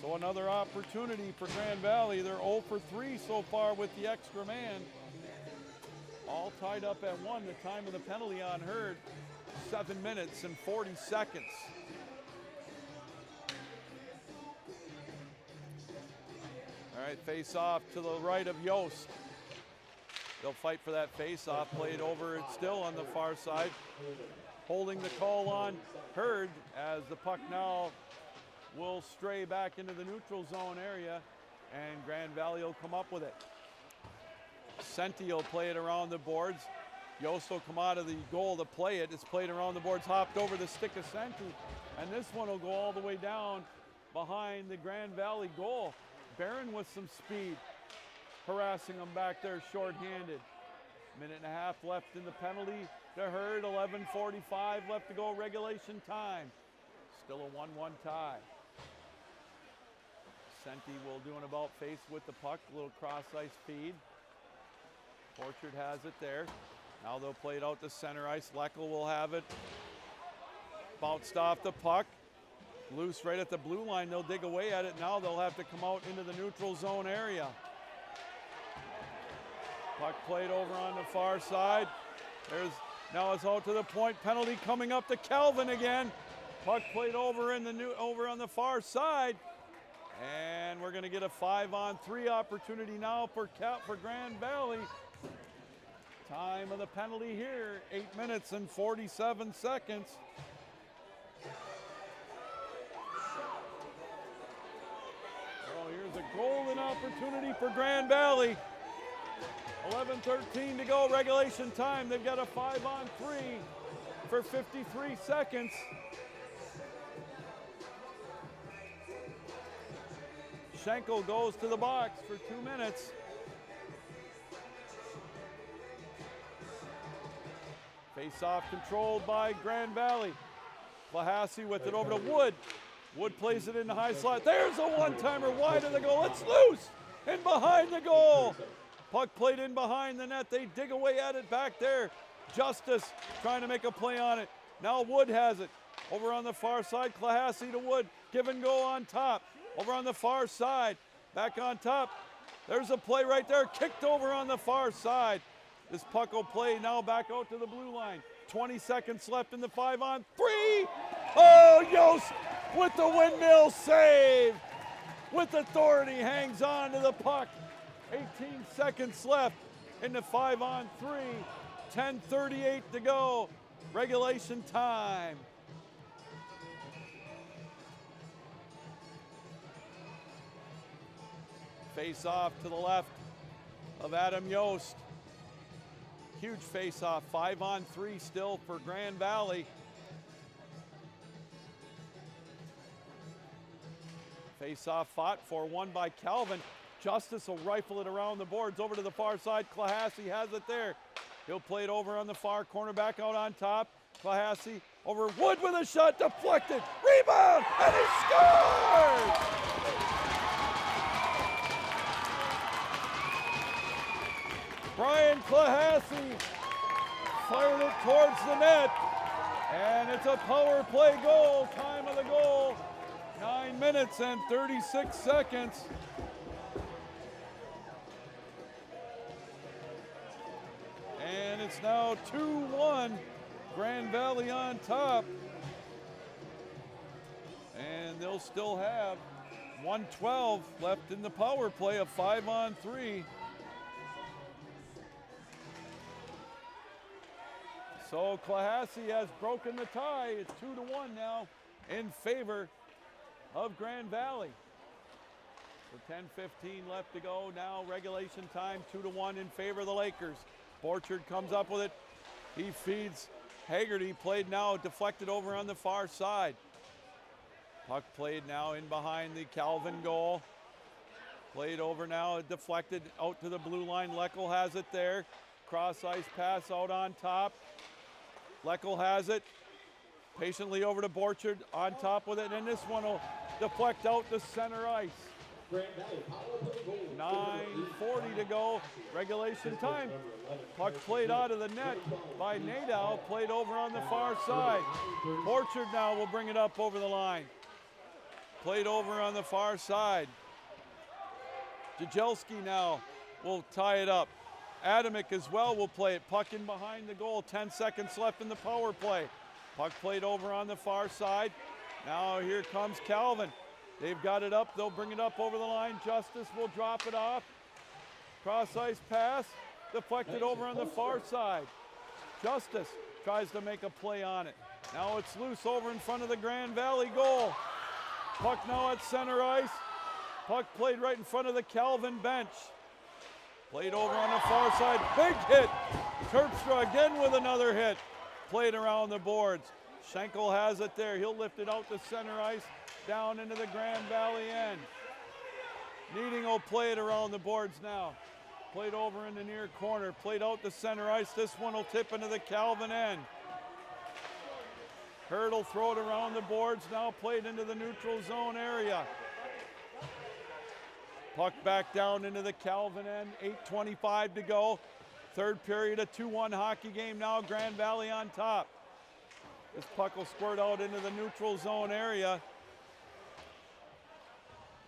So another opportunity for Grand Valley. They're 0 for 3 so far with the extra man. All tied up at 1. The time of the penalty on Hurd, 7 minutes and 40 seconds. All right, face off to the right of Yost. They'll fight for that face off, played over still on the far side. Holding the call on Hurd as the puck now will stray back into the neutral zone area and Grand Valley will come up with it. Senti will play it around the boards. Yost will come out of the goal to play it. It's played around the boards, hopped over the stick of Senti, and this one will go all the way down behind the Grand Valley goal. Barron with some speed, harassing them back there short-handed. Minute and a half left in the penalty to Hurd, 11:45 left to go regulation time. Still a 1-1 tie. Senti will do an about face with the puck, a little cross-ice feed. Orchard has it there. Now they'll play it out to center ice. Leckel will have it. Bounced off the puck. Loose right at the blue line. They'll dig away at it. Now they'll have to come out into the neutral zone area. Puck played over on the far side. Now it's out to the point. Penalty coming up to Calvin again. Puck played over over on the far side. And we're going to get a 5-on-3 opportunity now for Grand Valley. Time of the penalty here, 8 minutes and 47 seconds. Oh, here's a golden opportunity for Grand Valley. 11:13 to go, regulation time. They've got a 5-on-3 for 53 seconds. Schenkel goes to the box for 2 minutes. Face-off controlled by Grand Valley. Flahassy with it over to Wood. Wood plays it in the high slot. There's a one-timer wide of the goal. It's loose and behind the goal. Puck played in behind the net. They dig away at it back there. Justice trying to make a play on it. Now Wood has it. Over on the far side, Flahassy to Wood. Give and go on top. Over on the far side. Back on top. There's a play right there. Kicked over on the far side. This puck will play now back out to the blue line. 20 seconds left in the 5-on-3. Oh, Yost with the windmill save. With authority, hangs on to the puck. 18 seconds left in the 5-on-3. 10:38 to go. Regulation time. Face off to the left of Adam Yost. Huge face off. 5-on-3 still for Grand Valley. Face off fought for, won by Calvin. Justice will rifle it around the boards over to the far side. Flahassy has it there. He'll play it over on the far corner, back out on top. Flahassy over Wood with a shot, deflected. Rebound, and he scores! Brian Flahassy fired it towards the net, and it's a power play goal. Time of the goal, 9 minutes and 36 seconds. And it's now 2-1, Grand Valley on top. And they'll still have 1:12 left in the power play of 5-on-3. So Flahassy has broken the tie. It's 2-1 now in favor of Grand Valley. So 10:15 left to go now. Regulation time, 2-1 in favor of the Lakers. Borchard comes up with it. He feeds Haggerty. Played now, deflected over on the far side. Puck played now in behind the Calvin goal. Played over now, deflected out to the blue line. Leckel has it there. Cross ice pass out on top. Leckel has it. Patiently over to Borchard on top with it. And this one will deflect out to center ice. 9:40 to go, regulation time. Puck played out of the net by Nadeau, played over on the far side. Borchard now will bring it up over the line. Played over on the far side. Jajelski now will tie it up. Adamick as well will play it. Puck in behind the goal, 10 seconds left in the power play. Puck played over on the far side. Now here comes Calvin. They've got it up, they'll bring it up over the line. Justice will drop it off. Cross ice pass, deflected over on the far side. Justice tries to make a play on it. Now it's loose over in front of the Grand Valley goal. Puck now at center ice. Puck played right in front of the Calvin bench. Played over on the far side, big hit. Terpstra again with another hit. Played around the boards. Schenkel has it there, he'll lift it out to center ice. Down into the Grand Valley end. Needing will play it around the boards now. Played over in the near corner, played out the center ice. This one will tip into the Calvin end. Hurd will throw it around the boards, now played into the neutral zone area. Puck back down into the Calvin end, 8:25 to go. Third period, a 2-1 hockey game now, Grand Valley on top. This puck will squirt out into the neutral zone area.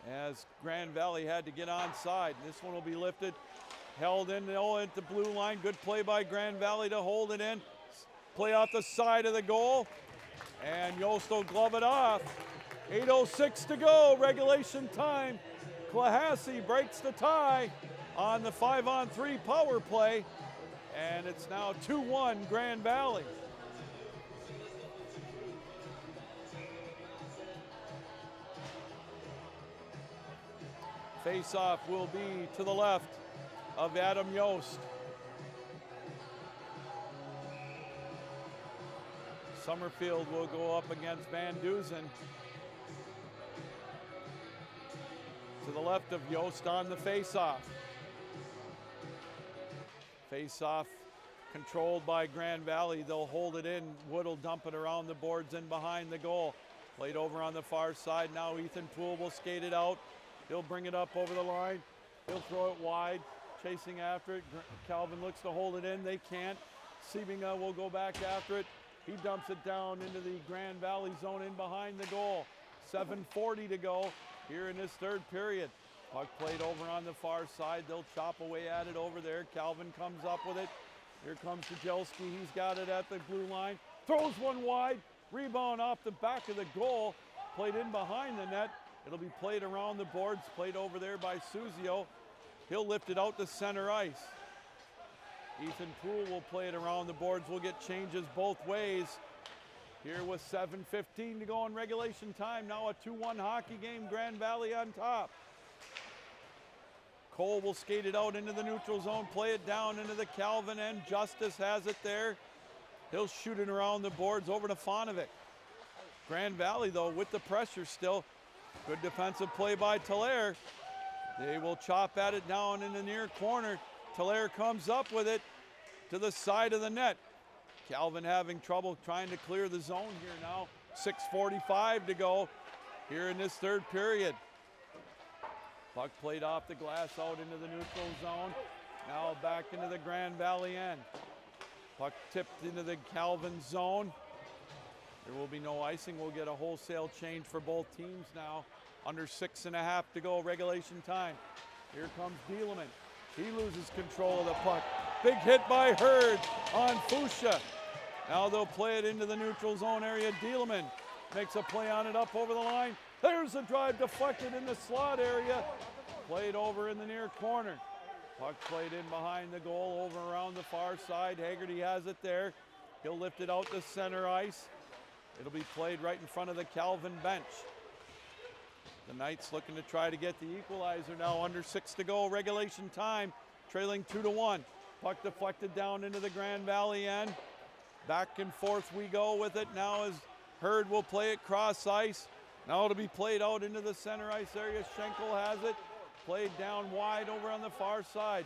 as Grand Valley had to get onside. This one will be lifted, held in at the blue line. Good play by Grand Valley to hold it in. Play out the side of the goal, and Yost will glove it off. 8:06 to go, regulation time. Clahassee breaks the tie on the 5-on-3 power play, and it's now 2-1 Grand Valley. Face-off will be to the left of Adam Yost. Summerfield will go up against Van Dusen. To the left of Yost on the face-off. Face-off controlled by Grand Valley. They'll hold it in. Wood will dump it around the boards and behind the goal. Played over on the far side. Now Ethan Poole will skate it out. He'll bring it up over the line. He'll throw it wide, chasing after it. Calvin looks to hold it in. They can't. Sebinga will go back after it. He dumps it down into the Grand Valley zone in behind the goal. 7:40 to go here in this third period. Puck played over on the far side. They'll chop away at it over there. Calvin comes up with it. Here comes Jajelski. He's got it at the blue line. Throws one wide. Rebound off the back of the goal. Played in behind the net. It'll be played around the boards. Played over there by Suzio. He'll lift it out to center ice. Ethan Poole will play it around the boards. We'll get changes both ways. Here with 7:15 to go in regulation time. Now a 2-1 hockey game. Grand Valley on top. Cole will skate it out into the neutral zone, play it down into the Calvin end. Justice has it there. He'll shoot it around the boards over to Fonovic. Grand Valley, though, with the pressure still. Good defensive play by Talaire. They will chop at it down in the near corner. Talaire comes up with it to the side of the net. Calvin having trouble trying to clear the zone here now. 6:45 to go here in this third period. Puck played off the glass out into the neutral zone. Now back into the Grand Valley end. Puck tipped into the Calvin zone. There will be no icing. We'll get a wholesale change for both teams now. Under 6.5 to go regulation time. Here comes Bieleman. He loses control of the puck. Big hit by Hurd on Fusha. Now they'll play it into the neutral zone area. Bieleman makes a play on it up over the line. There's a drive deflected in the slot area. Played over in the near corner. Puck played in behind the goal over around the far side. Haggerty has it there. He'll lift it out to center ice. It'll be played right in front of the Calvin bench. The Knights looking to try to get the equalizer now. Under 6 to go regulation time. Trailing 2-1. Puck deflected down into the Grand Valley end. Back and forth we go with it now as Hurd will play it cross ice. Now it'll be played out into the center ice area. Schenkel has it. Played down wide over on the far side.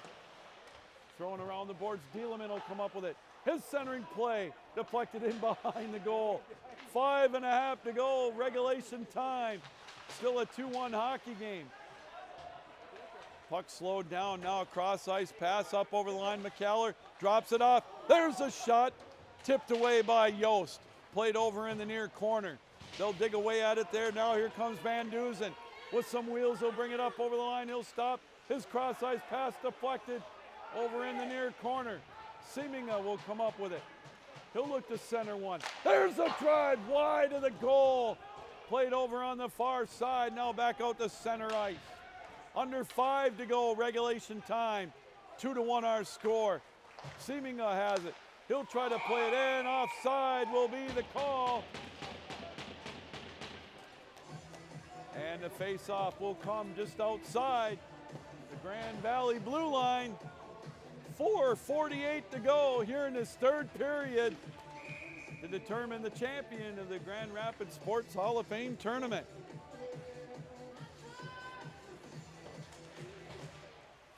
Throwing around the boards. Bieleman will come up with it. His centering play deflected in behind the goal. 5.5 to go regulation time. Still a 2-1 hockey game. Puck slowed down now. Cross ice pass up over the line. McCallum drops it off. There's a shot. Tipped away by Yost. Played over in the near corner. They'll dig away at it there. Now here comes Van Dusen. With some wheels, he'll bring it up over the line. He'll stop. His cross ice pass deflected over in the near corner. Seminga will come up with it. He'll look to center one. There's a drive wide of the goal. Played over on the far side. Now back out to center ice. Under 5 to go regulation time. 2-1 our score. Seminga has it. He'll try to play it in. Offside will be the call. And the face-off will come just outside the Grand Valley blue line. 4:48 to go here in this third period to determine the champion of the Grand Rapids Sports Hall of Fame tournament.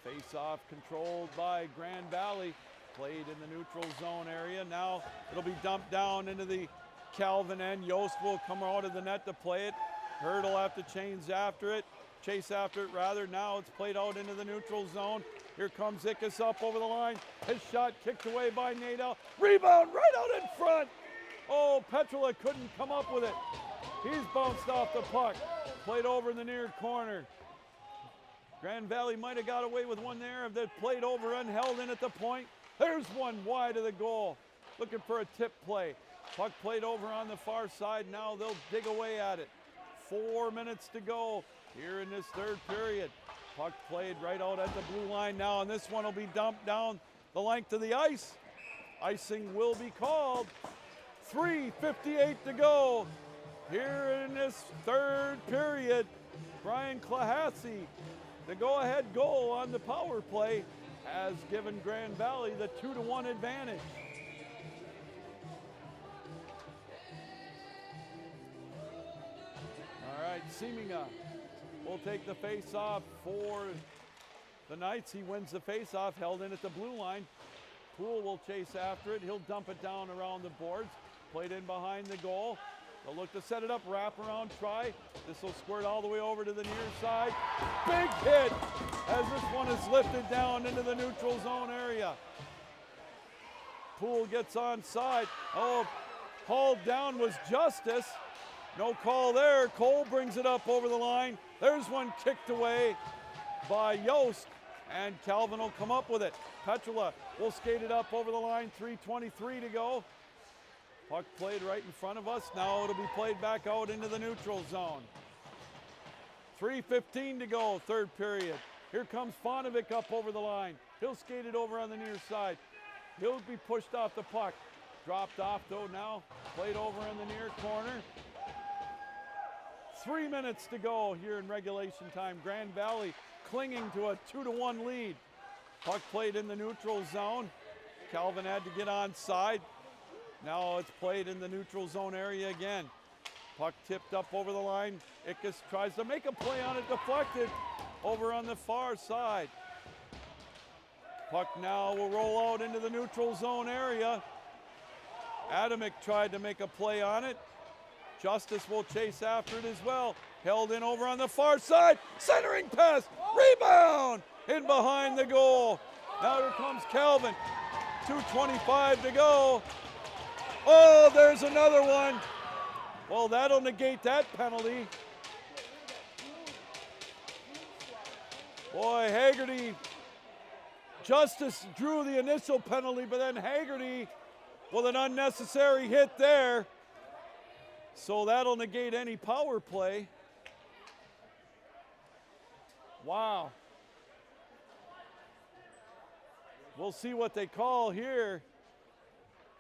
Face-off controlled by Grand Valley. Played in the neutral zone area. Now it'll be dumped down into the Calvin end. Yost will come out of the net to play it. Hurd will have to chase after it. Now it's played out into the neutral zone. Here comes Ickes up over the line. His shot kicked away by Nadel. Rebound right out in front. Oh, Petrola couldn't come up with it. He's bounced off the puck. Played over in the near corner. Grand Valley might have got away with one there. That played over and held in at the point. There's one wide of the goal. Looking for a tip play. Puck played over on the far side. Now they'll dig away at it. 4 minutes to go here in this third period. Puck played right out at the blue line now, and this one will be dumped down the length of the ice. Icing will be called. 3:58 to go here in this third period. Brian Clahassey, the go-ahead goal on the power play, has given Grand Valley the 2-1 advantage. All right, Seminga will take the face-off for the Knights. He wins the face-off, held in at the blue line. Poole will chase after it. He'll dump it down around the boards. Played in behind the goal. They'll look to set it up, wrap around, try. This will squirt all the way over to the near side. Big hit as this one is lifted down into the neutral zone area. Poole gets onside. Oh, hauled down was Justice. No call there. Cole brings it up over the line. There's one kicked away by Yost, and Calvin will come up with it. Petrula will skate it up over the line. 3:23 to go. Puck played right in front of us. Now it'll be played back out into the neutral zone. 3:15 to go, third period. Here comes Fonovic up over the line. He'll skate it over on the near side. He'll be pushed off the puck. Dropped off though now. Played over in the near corner. 3 minutes to go here in regulation time. Grand Valley clinging to a 2-1 lead. Puck played in the neutral zone. Calvin had to get onside. Now it's played in the neutral zone area again. Puck tipped up over the line. Ickes tries to make a play on it, deflected over on the far side. Puck now will roll out into the neutral zone area. Adamick tried to make a play on it. Justice will chase after it as well. Held in over on the far side. Centering pass. Rebound in behind the goal. Now here comes Calvin. 2:25 to go. Oh, there's another one. Well, that'll negate that penalty. Boy, Haggerty. Justice drew the initial penalty, but then Haggerty with an unnecessary hit there. So that'll negate any power play. Wow. We'll see what they call here.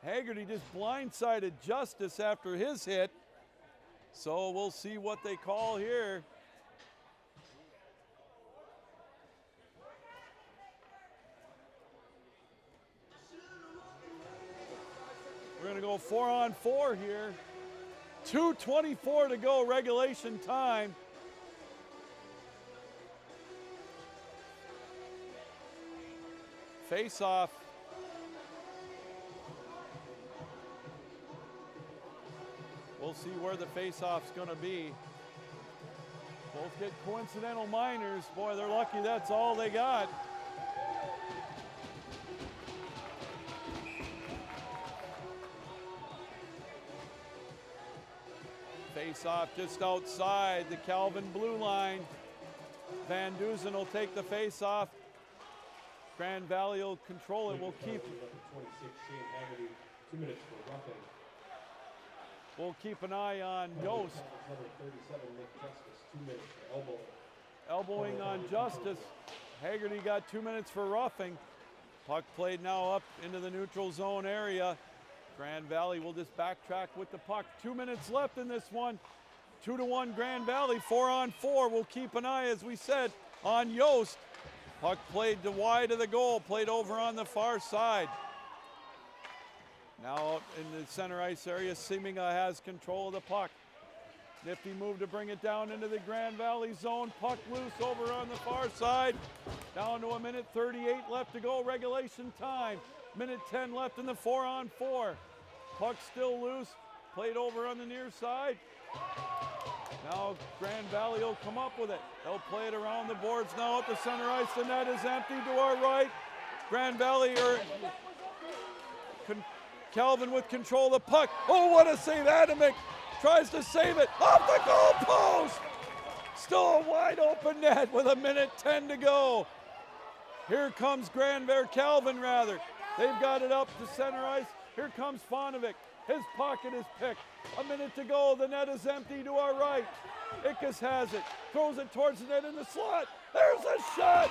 Haggerty just blindsided Justice after his hit. So we'll see what they call here. We're going to go 4-on-4 here. 2:24 to go, regulation time. Face off. We'll see where the face-off's going to be. Both get coincidental minors. Boy, they're lucky that's all they got. Face-off just outside the Calvin blue line. Van Duzen will take the face-off. Grand Valley will control it. We'll keep. 2 minutes for roughing. We'll keep an eye on Yost. Number 37, Nick Justice, 2 minutes for Elbowing on Justice. Haggerty got 2 minutes for roughing. Puck played now up into the neutral zone area. Grand Valley will just backtrack with the puck. 2 minutes left in this one. 2-1 Grand Valley, 4-on-4. We'll keep an eye, as we said, on Yost. Puck played to wide of the goal, played over on the far side. Now out in the center ice area, Seminga has control of the puck. Nifty move to bring it down into the Grand Valley zone. Puck loose over on the far side. Down to 1:38 left to go, regulation time. 1:10 left in the 4-on-4. Puck still loose, played over on the near side. Now Grand Valley will come up with it. They'll play it around the boards now at the center ice. The net is empty to our right. Grand Valley, Calvin with control of the puck. Oh, what a save, Adamick tries to save it, off the goal post! Still a wide open net with 1:10 to go. Here comes Calvin rather. They've got it up to center ice. Here comes Fonovic. His pocket is picked. 1 minute to go. The net is empty to our right. Ickes has it. Throws it towards the net in the slot. There's a shot.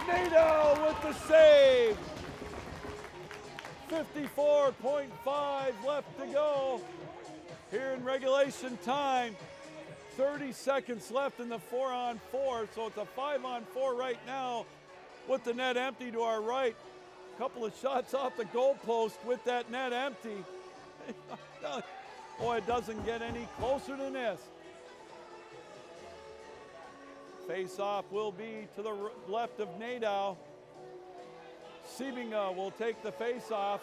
Nadeau with the save. 54.5 left to go here in regulation time. 30 seconds left in the 4-on-4, so it's a 5-on-4 right now with the net empty to our right. Couple of shots off the goalpost with that net empty. Boy, it doesn't get any closer than this. Face-off will be to the left of Nadeau. Siebinga will take the face-off.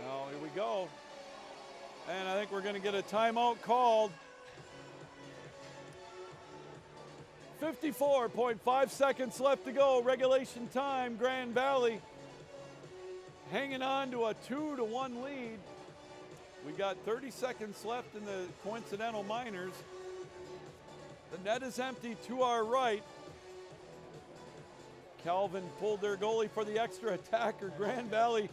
Now, here we go. And I think we're going to get a timeout called. 54.5 seconds left to go. Regulation time. Grand Valley hanging on to a 2-1 lead. We got 30 seconds left in the coincidental minors. The net is empty to our right. Calvin pulled their goalie for the extra attacker. Grand Valley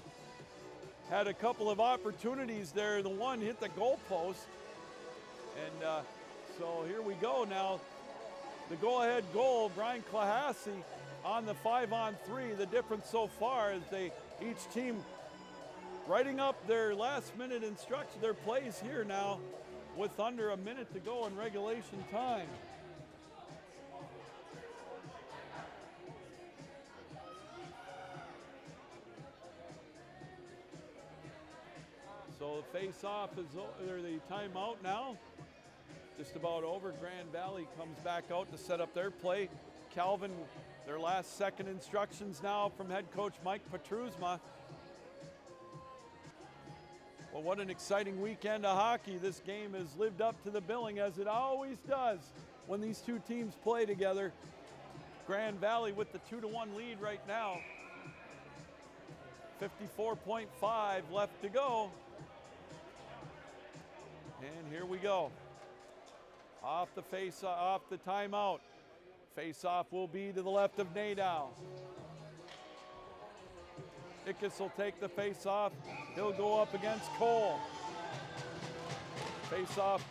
had a couple of opportunities there. The one hit the goalpost. And so here we go now. The go-ahead goal, Brian Klahasi on the 5-on-3. The difference so far is each team writing up their last-minute instruction, their plays here now with under a minute to go in regulation time. So the face-off is, or the timeout now, just about over. Grand Valley comes back out to set up their play. Calvin, their last second instructions now from head coach Mike Petruzma. Well, what an exciting weekend of hockey. This game has lived up to the billing, as it always does when these two teams play together. Grand Valley with the 2-1 lead right now. 54.5 left to go. And here we go. Off the timeout. Face-off will be to the left of Nadeau. Ickes will take the face-off. He'll go up against Cole. Face-off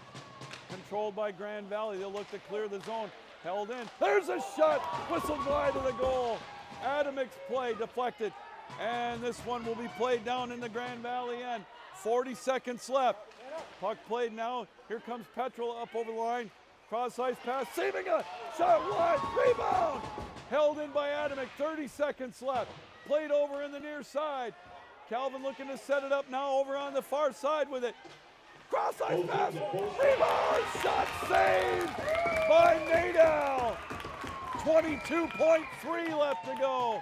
controlled by Grand Valley. They'll look to clear the zone. Held in. There's a shot. Whistled wide of the goal. Adamic's play deflected. And this one will be played down in the Grand Valley end. 40 seconds left. Puck played now. Here comes Petrol up over the line. Cross ice pass. Siebinga. Shot wide. Rebound. Held in by Adamic. 30 seconds left. Played over in the near side. Calvin looking to set it up now over on the far side with it. Cross ice pass. Rebound. Shot saved by Nadeau. 22.3 left to go.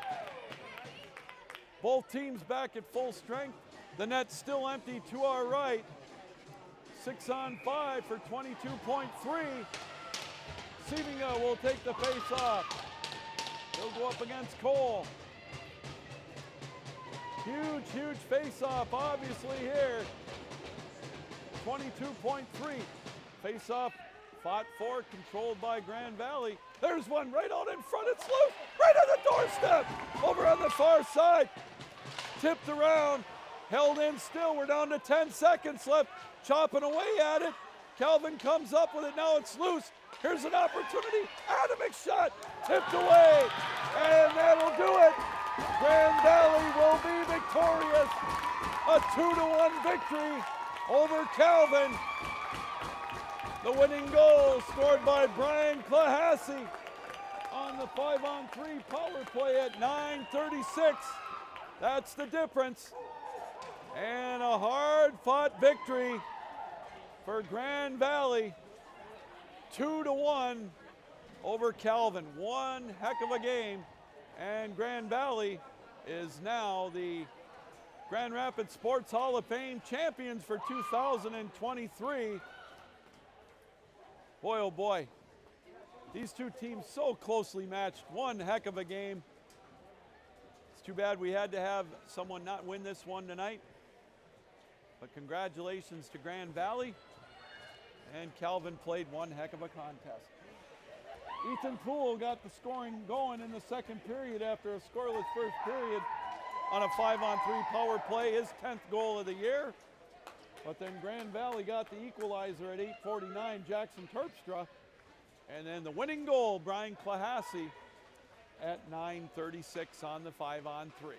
Both teams back at full strength. The net's still empty to our right. 6-on-5 for 22.3. Siebinga will take the face off. He'll go up against Cole. Huge face-off, obviously here. 22.3. Face-off fought for, controlled by Grand Valley. There's one right out in front. It's loose, right on the doorstep. Over on the far side. Tipped around, held in still. We're down to 10 seconds left. Chopping away at it. Calvin comes up with it. Now it's loose. Here's an opportunity. Adamic shot. Tipped away. And that'll do it. Grand Valley will be victorious. A 2-1 victory over Calvin. The winning goal scored by Brian Klahasi on the 5-on-3 power play at 9:36. That's the difference. And a hard-fought victory for Grand Valley. 2-1 over Calvin. One heck of a game. And Grand Valley is now the Grand Rapids Sports Hall of Fame champions for 2023. Boy, oh boy. These two teams so closely matched. One heck of a game. too bad we had to have someone not win this one tonight. But congratulations to Grand Valley. And Calvin played one heck of a contest. Ethan Poole got the scoring going in the second period after a scoreless first period on a 5-on-3 power play, his 10th goal of the year. But then Grand Valley got the equalizer at 8:49, Jackson Terpstra. And then the winning goal, Brian Klahasi, at 9:36 on the 5-on-3.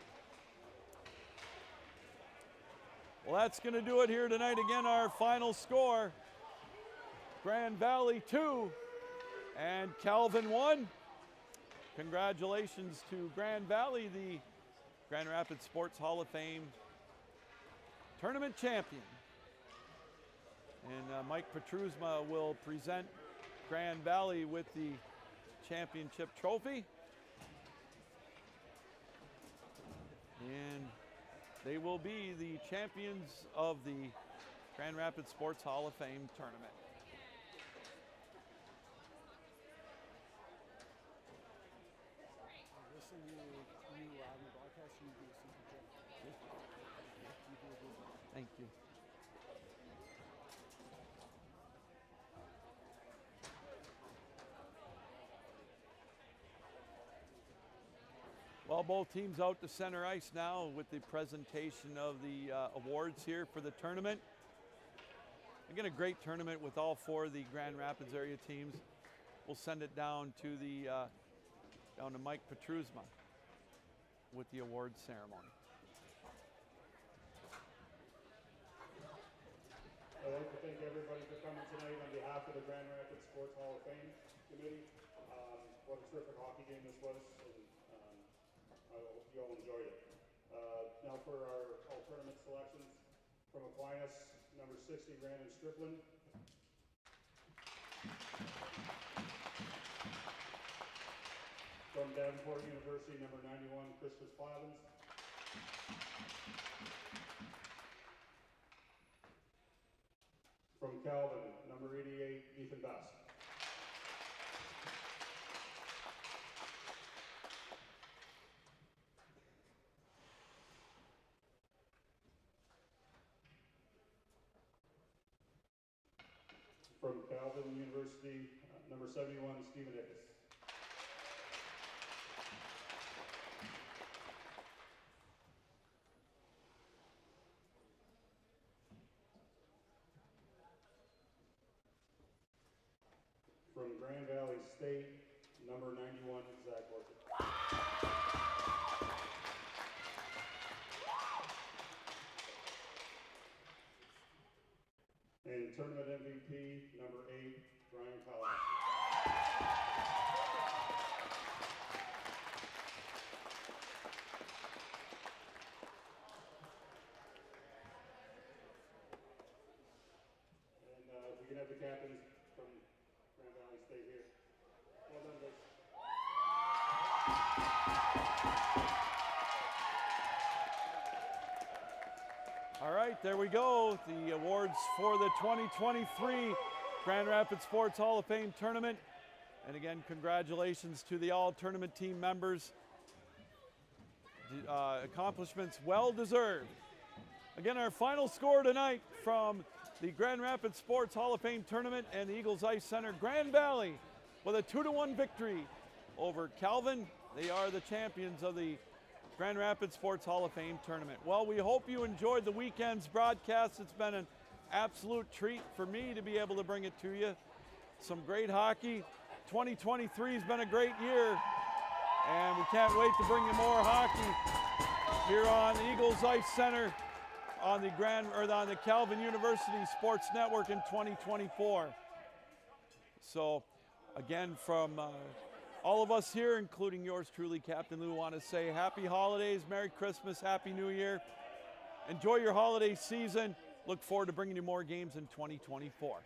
Well, that's going to do it here tonight. Again, our final score, Grand Valley 2 and Calvin 1. Congratulations to Grand Valley, the Grand Rapids Sports Hall of Fame tournament champion. And Mike Petrusma will present Grand Valley with the championship trophy. And they will be the champions of the Grand Rapids Sports Hall of Fame tournament. Thank you. Well, both teams out to center ice now with the presentation of the awards here for the tournament. Again, a great tournament with all four of the Grand Rapids area teams. We'll send it down to the down to Mike Petrusma with the awards ceremony. I'd like to thank everybody for coming tonight on behalf of the Grand Rapids Sports Hall of Fame Committee. What a terrific hockey game this was, and I hope you all enjoyed it. Now for our all tournament selections. From Aquinas, number 60, Brandon Strickland. From Davenport University, number 91, Christus Plavins. From Calvin, number 88, Ethan Best. From Calvin University, number 71, Stephen Ickes. From Grand Valley State, number 91, Zach Orchard. And tournament MVP, number 8, Brian Collins. And if we can have the captains from Grand Valley stay here. Well done, guys. All right, there we go. The awards for the 2023 Grand Rapids Sports Hall of Fame tournament. And again, congratulations to the all tournament team members. Accomplishments well deserved. Again, our final score tonight from the Grand Rapids Sports Hall of Fame tournament and the Eagles Ice Center, Grand Valley with a 2-1 victory over Calvin. They are the champions of the Grand Rapids Sports Hall of Fame tournament. Well, we hope you enjoyed the weekend's broadcast. It's been an absolute treat for me to be able to bring it to you. Some great hockey. 2023 has been a great year, and we can't wait to bring you more hockey here on the Eagles Ice Center on the Calvin University Sports Network in 2024. So, again, from all of us here, including yours truly, Captain Lou, want to say happy holidays, Merry Christmas, Happy New Year. Enjoy your holiday season. Look forward to bringing you more games in 2024.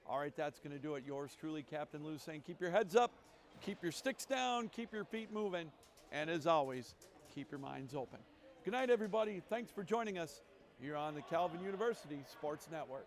All right, that's going to do it. Yours truly, Captain Lou, saying keep your heads up, keep your sticks down, keep your feet moving, and as always, keep your minds open. Good night, everybody. Thanks for joining us here on the Calvin University Sports Network.